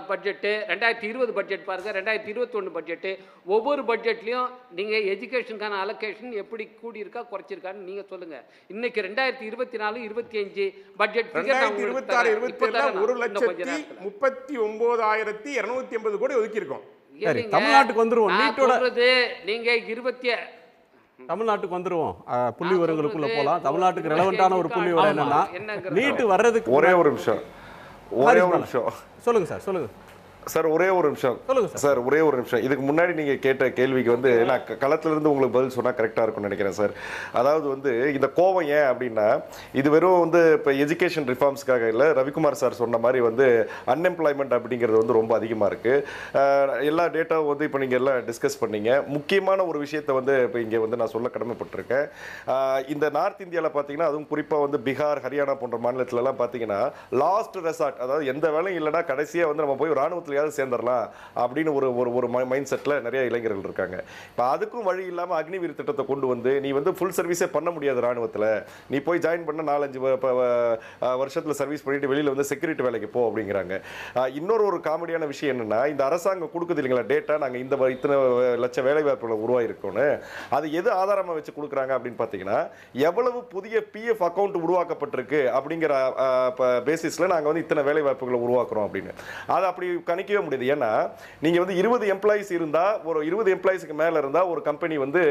பட்ஜெட்டு, 2020 பட்ஜெட் பாருங்கள், 2021 பட்ஜெட்டு, ஒவ்வொரு பட்ஜெட்லையும் நீங்கள் எஜுகேஷனுக்கான அலோகேஷன் எப்படி கூடியிருக்கா குறைச்சிருக்கான்னு நீங்கள் சொல்லுங்கள். இன்னைக்கு 2024-25 பட்ஜெட் 1,39,280 கோடி ஒதுக்கியிருக்கோம். தமிழ்நாட்டுக்கு வந்துருவோம். நீங்க தமிழ்நாட்டுக்கு வந்துருவோம். புள்ளி விவரங்களுக்குள்ள போலாம். தமிழ்நாட்டுக்கு ரெலவெண்டான ஒரு புள்ளி விவரம் என்னன்னா, நீட் வர்றதுக்கு ஒரே ஒரு நிமிஷம் சொல்லுங்க சார். சொல்லுங்க சார், ஒரே ஒரு நிமிஷம் சார், ஒரே ஒரு நிமிஷம். இதுக்கு முன்னாடி நீங்கள் கேட்ட கேள்விக்கு வந்து நான் களத்திலிருந்து உங்களுக்கு பதில் சொன்னால் கரெக்டாக இருக்கும்னு நினைக்கிறேன் சார். அதாவது வந்து இந்த கோவம் ஏன் அப்படின்னா, இது வெறும் வந்து இப்போ எஜுகேஷன் ரிஃபார்ம்ஸ்க்காக இல்லை. ரவிக்குமார் சார் சொன்ன மாதிரி வந்து அன்எம்ப்ளாய்மெண்ட் அப்படிங்கிறது வந்து ரொம்ப அதிகமாக இருக்குது. எல்லா டேட்டாவும் வந்து இப்போ நீங்கள் எல்லாம் டிஸ்கஸ் பண்ணீங்க. முக்கியமான ஒரு விஷயத்தை வந்து இப்போ இங்கே வந்து நான் சொல்ல கடமைப்பட்டிருக்கேன். இந்த நார்த் இந்தியாவில் பார்த்தீங்கன்னா, அதுவும் குறிப்பாக வந்து பீகார், ஹரியானா போன்ற மாநிலத்திலலாம் பார்த்தீங்கன்னா லாஸ்ட் ரெசார்ட், அதாவது எந்த வேலையும் இல்லைன்னா கடைசியாக வந்து நம்ம போய் ராணுவத்தில் சேர்ந்துடலாம் அப்படின்னு ஒரு மைண்ட் செட்டில் நிறைய இளைஞர்கள் இருக்காங்க. இப்போ அதுக்கும் வழி இல்லாமல் அக்னிவீர் திட்டத்தை கொண்டு வந்து நீ வந்து ஃபுல் சர்வீஸே பண்ண முடியாது ராணுவத்தில், நீ போய் ஜாயின் பண்ண 4-5 வருஷத்தில் சர்வீஸ் பண்ணிட்டு வெளியில் வந்து செக்யூரிட்டி வேலைக்கு போ அப்படிங்கிறாங்க. இன்னொரு காமெடியான விஷயம் என்னன்னா, இந்த அரசாங்கம் கொடுக்குது இல்லைங்களா டேட்டா, நாங்கள் இத்தனை லட்சம் வேலை வாய்ப்புகளை உருவாயிருக்கோன்னு, அது எது ஆதாரமாக வச்சு கொடுக்குறாங்க அப்படின்னு பார்த்தீங்கன்னா, எவ்வளவு புதிய பிஎஃப் அக்கௌண்ட் உருவாக்கப்பட்டிருக்கு அப்படிங்கிற பேசிஸில் நாங்கள் வந்து இத்தனை வேலை வாய்ப்புகளை உருவாக்குறோம் அப்படின்னு. அதை அப்படி கணிக்கவே முடியாது. ஏன்னா நீங்க வந்து 20 எம்ப்ளாயிஸ் இருந்தா, ஒரு 20 எம்ப்ளாயிஸ்க்கு மேல இருந்தா ஒரு கம்பெனி வந்து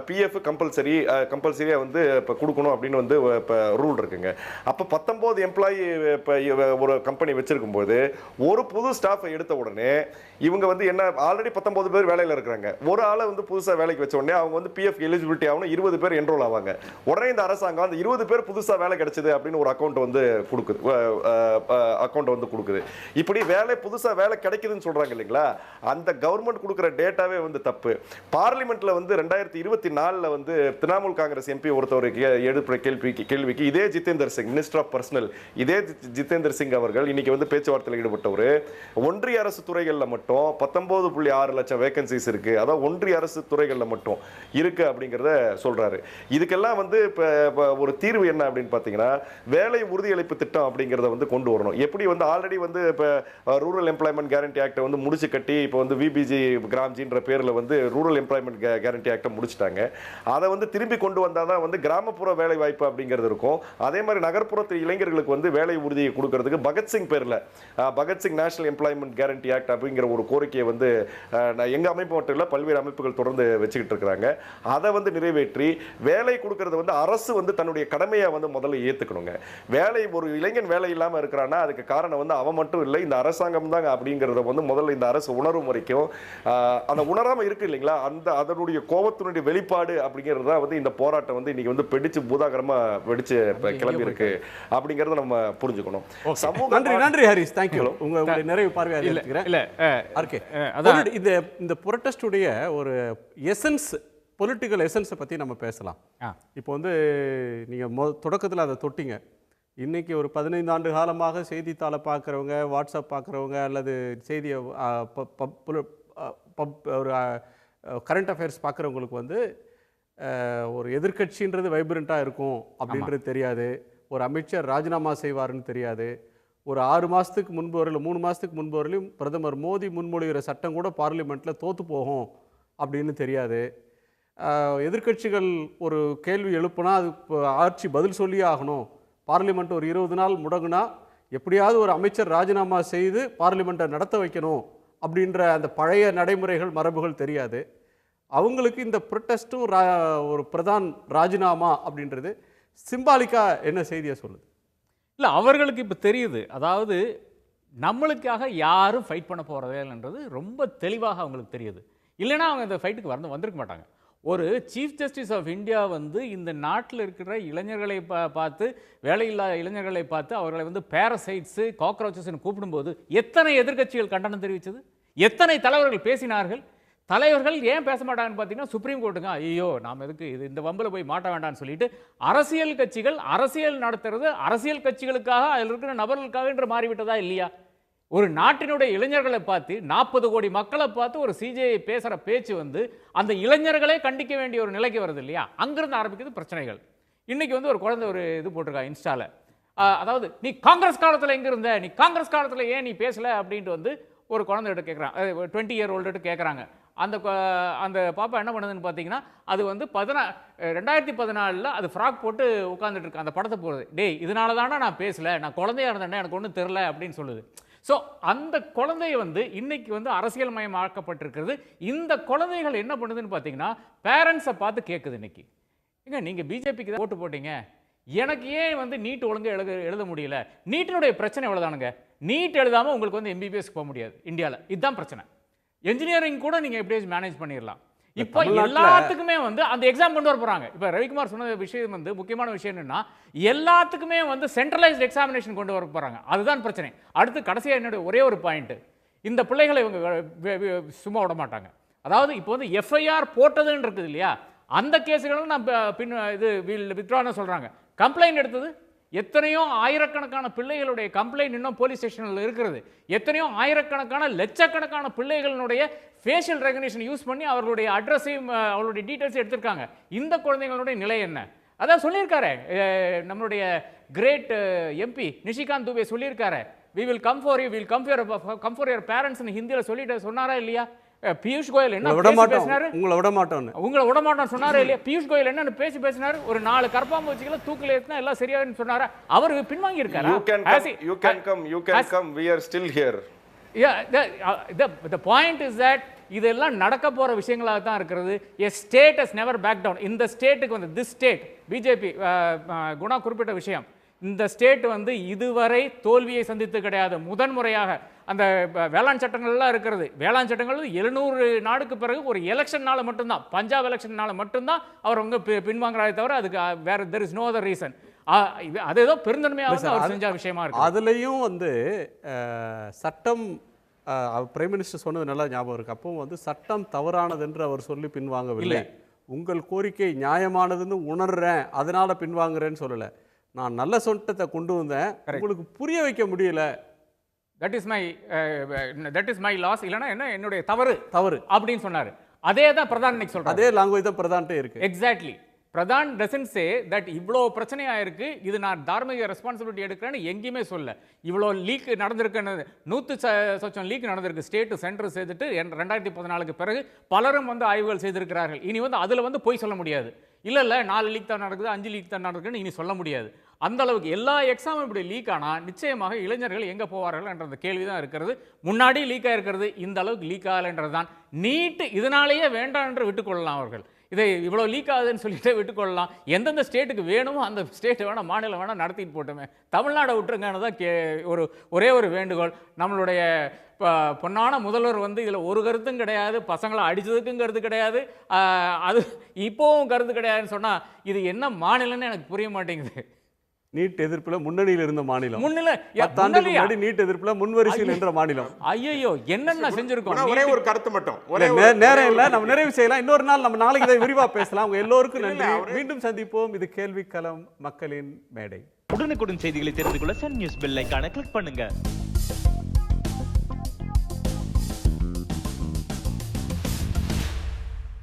பிஎஃப் கம்பல்சரியா வந்து இப்ப கொடுக்கணும் அப்படின்னு வந்து ரூல் இருக்குங்க. அப்ப 19 எம்ப்ளாயி ஒரு கம்பெனி வச்சிருக்கும் போது ஒரு புது ஸ்டாஃபை எடுத்த உடனே இவங்க வந்து என்ன, ஆல்ரெடி 19 பேர் வேலையில் இருக்கிறாங்க, ஒரு ஆளை வந்து புதுசாக வேலைக்கு வச்ச உடனே அவங்க வந்து பிஎஃப் எலிஜிபிலிட்டி ஆகணும், 20 பேர் என்ரோல் ஆவாங்க. உடனே இந்த அரசாங்கம் அந்த 20 பேர் புதுசாக வேலை கிடைச்சது அப்படின்னு ஒரு அக்கௌண்ட் வந்து கொடுக்குது. இப்படி வேலை புதுசாக வேலை கிடைக்குதுன்னு சொல்றாங்க இல்லைங்களா, அந்த கவர்மெண்ட் கொடுக்குற டேட்டாவே வந்து தப்பு. பார்லிமெண்ட்ல வந்து 2024 வந்து திரிணாமுல் காங்கிரஸ் எம்பி ஒருத்தர் எழுப்புற கேள்விக்கு இதே Jitendra Singh, minister of personnel, இதே ஜிதேந்தர் சிங் அவர்கள் இன்னைக்கு வந்து பேச்சுவார்த்தையில் ஈடுபட்டவர், ஒன்றிய அரசு துறைகளில் மட்டும் மட்டும் 19.6 லட்சம் வேகன்சிஸ் இருக்குது, அதாவது ஒன்றிய அரசு துறைகளில் மட்டும் இருக்குது அப்படிங்கிறத சொல்கிறாரு. இதுக்கெல்லாம் வந்து இப்போ ஒரு தீர்வு என்ன அப்படின்னு பார்த்தீங்கன்னா, வேலை உறுதியளிப்பு திட்டம் அப்படிங்கிறத வந்து கொண்டு வரணும். எப்படி வந்து ஆல்ரெடி வந்து இப்போ ரூரல் எம்ப்ளாய்மெண்ட் கேரண்டி ஆக்டை வந்து முடிச்சு கட்டி இப்போ வந்து விபிஜி கிராம்ஜின்ற பேரில் வந்து ரூரல் எம்ப்ளாய்மெண்ட் கேரண்டி ஆக்டை முடிச்சிட்டாங்க. அதை வந்து திரும்பி கொண்டு வந்தால் தான் வந்து கிராமப்புற வேலை வாய்ப்பு அப்படிங்கிறது இருக்கும். அதே மாதிரி நகர்ப்புறத்து இளைஞர்களுக்கு வந்து வேலை உறுதியை கொடுக்கறதுக்கு பகத்சிங் பேரில் Bhagat Singh national employment guarantee act அப்படிங்கிற ஒரு கோரிக்கையை வந்து எங்கள் அமைப்பு மட்டும் இல்லை, பல்வேறு அமைப்புகள் தொடர்ந்து வச்சுக்கிட்டு இருக்கிறாங்க. அதை வந்து நிறைவேற்றி வேலை கொடுக்கறது வந்து அரசு வந்து தன்னுடைய கடமையை வந்து முதல்ல ஏற்றுக்கணுங்க. வேலை ஒரு இளைஞன் வேலை இல்லாமல் இருக்கிறான்னா அதுக்கு காரணம் வந்து அவன் மட்டும் இல்லை, இந்த அரசாங்கம் தாங்க அப்படிங்கிறத வந்து முதல்ல இந்த அரசு உணரும் வரைக்கும் அந்த உணராமல் இருக்கு இல்லைங்களா, அதனுடைய கோபத்தினுடைய வெளிப்பாடு அப்படிங்கிறது தான் வந்து இந்த போராட்டம் வந்து இன்னைக்கு வந்து வெடிச்சு பூதாகரமாக வெடிச்சு கிளம்பி இருக்கு அப்படிங்கிறத நம்ம புரிஞ்சுக்கணும். நன்றி ஹரிஸ், தேங்க்யூ. உங்களுடைய நிறைவு பார்வையாக இந்த புரொட்டஸ்டுடைய ஒரு எசன்ஸ், பொலிட்டிக்கல் எசன்ஸை பற்றி நம்ம பேசலாம். இப்போ வந்து நீங்கள் தொடக்கத்தில் அதை தொட்டிங்க. இன்றைக்கி ஒரு 15 ஆண்டு காலமாக செய்தித்தாளை பார்க்குறவங்க, வாட்ஸ்அப் பார்க்குறவங்க, அல்லது செய்தியை ஒரு கரண்ட் அஃபேர்ஸ் பார்க்குறவங்களுக்கு வந்து ஒரு எதிர்க்கட்சின்றது வைப்ரண்ட்டாக இருக்கும் அப்படின்றது தெரியாது, ஒரு அமைச்சர் ராஜினாமா செய்வார்னு தெரியாது, ஒரு 6 மாதத்துக்கு முன்பு வரையிலும் 3 மாதத்துக்கு முன்பு வரையிலும் பிரதமர் மோடி முன்மொழிகிற சட்டம் கூட பார்லிமெண்ட்டில் தோற்று போகும் அப்படின்னு தெரியாது. எதிர்க்கட்சிகள் ஒரு கேள்வி எழுப்புனா அது ஆட்சி பதில் சொல்லியே ஆகணும். பார்லிமெண்ட் ஒரு 20 நாள் முடங்குனா எப்படியாவது ஒரு அமைச்சர் ராஜினாமா செய்து பார்லிமெண்ட்டை நடத்த வைக்கணும் அப்படின்ற அந்த பழைய நடைமுறைகள் மரபுகள் தெரியாது. அவங்களுக்கு இந்த ப்ரொட்டஸ்ட்டும் ஒரு பிரதான் ராஜினாமா அப்படின்றது சிம்பாலிக்காக என்ன செய்தியை சொல்லுது? இல்லை, அவர்களுக்கு இப்போ தெரியுது. அதாவது நம்மளுக்காக யாரும் ஃபைட் பண்ண போகிறதே இல்லைன்றது ரொம்ப தெளிவாக அவங்களுக்கு தெரியுது. இல்லைனா அவங்க இந்த ஃபைட்டுக்கு வந்திருக்க மாட்டாங்க. ஒரு சீஃப் ஜஸ்டிஸ் ஆஃப் இந்தியா வந்து இந்த நாட்டில் இருக்கிற இளைஞர்களை பார்த்து, வேலையில்லாத இளைஞர்களை பார்த்து அவர்களை வந்து பேரசைட்ஸு, காக்ரோச்சஸ்ன்னு கூப்பிடும்போது எத்தனை எதிர்க்கட்சிகள் கண்டனம் தெரிவித்தது, எத்தனை தலைவர்கள் பேசினார்கள். தலைவர்கள் ஏன் பேச மாட்டாங்கன்னு பார்த்தீங்கன்னா, சுப்ரீம் கோர்ட்டுங்க ஐயோ நாம் எதுக்கு இந்த வம்பில் போய் மாட்ட வேண்டாம்னு சொல்லிட்டு அரசியல் கட்சிகள் அரசியல் நடத்துறது அரசியல் கட்சிகளுக்காக, அதில் இருக்கிற நபர்களுக்காகன்ற மாறிவிட்டதா இல்லையா? ஒரு நாட்டினுடைய இளைஞர்களை பார்த்து 40 கோடி மக்களை பார்த்து ஒரு சிஜேஐ பேசுகிற பேச்சு வந்து அந்த இளைஞர்களே கண்டிக்க வேண்டிய ஒரு நிலைக்கு வருது இல்லையா? அங்கிருந்து ஆரம்பிக்கிறது பிரச்சனைகள். இன்றைக்கி வந்து ஒரு குழந்தை ஒரு இது போட்டிருக்கா இன்ஸ்டாவில், அதாவது நீ காங்கிரஸ் காலத்தில் எங்கே இருந்த, நீ காங்கிரஸ் காலத்தில் ஏன் நீ பேசலை அப்படின்ட்டு வந்து ஒரு குழந்தைகிட்ட கேட்குறான், 20 இயர் ஓல்டுகிட்ட கேட்குறாங்க. அந்த பாப்பா என்ன பண்ணுதுன்னு பார்த்தீங்கன்னா, அது வந்து 2014 அது ஃப்ராக் போட்டு உட்காந்துட்டு இருக்கு. அந்த படத்தை போடுறது, டேய் இதனால தானே நான் பேசலை, நான் குழந்தையா இருந்தேன், எனக்கு ஒன்றும் தெரில அப்படின்னு சொல்லுது. ஸோ அந்த குழந்தைய வந்து இன்னைக்கு வந்து அரசியல் மயமாக்கப்பட்டிருக்கிறது. இந்த குழந்தைகள் என்ன பண்ணுதுன்னு பார்த்தீங்கன்னா, பேரண்ட்ஸை பார்த்து கேட்குது. இன்னைக்கு ஏங்க நீங்கள் பிஜேபிக்கு தான் ஓட்டு போட்டீங்க, எனக்கு ஏன் வந்து நீட் ஒழுங்காக எழுத முடியல? நீட்டினுடைய பிரச்சனை எவ்வளோதானுங்க. நீட் எழுதாமல் உங்களுக்கு வந்து எம்பிபிஎஸ்க்கு போக முடியாது இந்தியாவில், இதுதான் பிரச்சனை. என்ஜினியரிங் கூட நீங்கள் எப்படியாச்சும் மேனேஜ் பண்ணிடலாம். இப்போ எல்லாத்துக்குமே வந்து அந்த எக்ஸாம் கொண்டு வர போகிறாங்க. இப்போ ரவிக்குமார் சொன்ன விஷயம் வந்து முக்கியமான விஷயம் என்னன்னா, எல்லாத்துக்குமே வந்து சென்ட்ரலைஸ்ட் எக்ஸாமினேஷன் கொண்டு வர போகிறாங்க. அதுதான் பிரச்சனை. அடுத்து கடைசியாக என்னுடைய ஒரே ஒரு பாயிண்ட், இந்த பிள்ளைகளை இவங்க சும்மா விட மாட்டாங்க. அதாவது இப்போ வந்து எஃப்ஐஆர் போட்டதுன்னு இருக்குது இல்லையா, அந்த கேஸுகளும் நான் வித்ட்ரான்னு சொல்கிறாங்க. கம்ப்ளைண்ட் எடுத்தது எத்தனையோ ஆயிரக்கணக்கான பிள்ளைகளுடைய கம்ப்ளைண்ட் இன்னும் போலீஸ் ஸ்டேஷனில் இருக்கிறது. எத்தனையோ ஆயிரக்கணக்கான லட்சக்கணக்கான பிள்ளைகளுடைய ஃபேஷியல் ரெகக்னிஷன் யூஸ் பண்ணி அவர்களுடைய அட்ரஸையும் அவர்களுடைய டீட்டெயில்ஸையும் எடுத்திருக்காங்க. இந்த குழந்தைங்களுடைய நிலை என்ன? அதான் சொல்லியிருக்காரு நம்மளுடைய கிரேட் எம்பி நிஷிகாந்த் துபே சொல்லியிருக்காரு, we will come for you, we will come for your parents ன்னு ஹிந்தியில் சொல்லிட்டு சொன்னாரா இல்லையா? பியூஷ் கோயல் என்ன பேசினாரு, உங்களை விட மாட்டோம் சொன்னாரு இல்லையா? பியூஷ் கோயல் என்ன பேசினாரு, ஒரு 4 கற்பாம்பூச்சிகளை தூக்கில் ஏற்றினா எல்லாம் சரியாகுன்னு சொன்னாரா? அவர் பின்வாங்கி இருக்காரு. You can come, we are still here. The point is that இதெல்லாம் நடக்க போற விஷயங்களாக தான் இருக்கிறது. A state has never backed down. இந்த ஸ்டேட்டுக்கு வந்து this state பிஜேபி குணா குறிப்பிட்ட விஷயம், இந்த ஸ்டேட் வந்து இதுவரை தோல்வியை சந்தித்து கிடையாது. முதன்முறையாக அந்த வேளாண் சட்டங்கள்லாம் இருக்கிறது. வேளாண் சட்டங்கள் 700 நாடுக்கு பிறகு ஒரு எலெக்ஷன்னால மட்டும்தான், பஞ்சாப் எலெக்ஷன்னால மட்டும்தான் அவர் அவங்க பின்வாங்குறாரே தவிர அதுக்கு வேற there is no other reason. அது ஏதோ பெருந்தன்மையாக அவர் செஞ்ச விஷயமா இருக்கு. அதுலேயும் வந்து சட்டம் பிரைம் மினிஸ்டர் சொன்னது நல்லா ஞாபகம் இருக்கு. அப்போ வந்து சட்டம் தவறானது என்று அவர் சொல்லி பின்வாங்கவில்லை. உங்கள் கோரிக்கை நியாயமானதுன்னு உணர்றேன், அதனால பின்வாங்குறேன்னு சொல்லலை. நான் நல்ல சட்டத்தை கொண்டு வந்தேன், உங்களுக்கு புரிய வைக்க முடியல, தட் இஸ் மை லாஸ், இல்லைன்னா என்ன என்னுடைய தவறு அப்படின்னு சொன்னாரு. அதே தான் பிரதான் இன்னைக்கு சொல்றாரு. அதே லாங்குவேஜ் தான் பிரதான்ட்டே இருக்கு. Exactly. Pradhan doesn't say that இவ்வளோ பிரச்சனையா இருக்கு, இது நான் தார்மீக ரெஸ்பான்சிபிலிட்டி எடுக்கிறேன்னு எங்கேயுமே சொல்ல. இவ்வளோ லீக் நடந்திருக்குன்னு 100% லீக் நடந்திருக்கு, ஸ்டேட் சென்டர் செய்துட்டு 2014 பிறகு பலரும் வந்து ஆய்வுகள் செய்திருக்கிறார்கள். இனி வந்து அதில் வந்து போய் சொல்ல முடியாது. இல்லை 4 லீக் தான் நடக்குது, 5 லீக் தான் நடக்குதுன்னு இனி சொல்ல முடியாது. அந்த அளவுக்கு எல்லா எக்ஸாமும் இப்படி லீக் ஆனால் நிச்சயமாக இளைஞர்கள் எங்கே போவார்கள் என்ற கேள்வி தான் இருக்கிறது. முன்னாடி லீக் ஆகிருக்கிறது, இந்த அளவுக்கு லீக் ஆகலைன்றது தான். நீட்டு இதனாலேயே வேண்டாம் என்று விட்டுக்கொள்ளலாம். அவர்கள் இதை இவ்வளோ லீக் ஆகுதுன்னு சொல்லிட்டு விட்டுக்கொள்ளலாம். எந்தெந்த ஸ்டேட்டுக்கு வேணுமோ அந்த ஸ்டேட் வேணால் மாநிலம் வேணால் நடத்திட்டு போட்டுமே, தமிழ்நாடை விட்டுருங்கன்னு தான் ஒரே ஒரு வேண்டுகோள். நம்மளுடைய பொன்னான முதல்வர் வந்து இதில் ஒரு கருத்தும் கிடையாது, பசங்களை அடித்ததுக்கும் கருத்து கிடையாது, அது இப்போவும் கருத்து கிடையாதுன்னு சொன்னால் இது என்ன மாநிலம்னு எனக்கு புரிய மாட்டேங்குது. நீட் எதிர்ப்புல முன்னணியில் இருந்த மாநிலம், முன்னாடி நீட் எதிர்ப்புல முன்வரிசையில் என்ற மாநிலம். ஐயோ என்னென்ன செஞ்சிருக்கோம். ஒரே ஒரு கருத்து மட்டும், நேரம் இல்ல, நம்ம நிறைவு செய்யலாம். இன்னொரு நாள் நம்ம நாளைக்கு இதை விரிவா பேசலாம். உங்க எல்லோருக்கும் நன்றி. மீண்டும் சந்திப்போம். இது கேள்விக்களம், மக்களின் மேடை. உடனுக்குடன் செய்திகளை தெரிந்து கொள்ள சன் நியூஸ் பெல் ஐகானை கிளிக் பண்ணுங்க.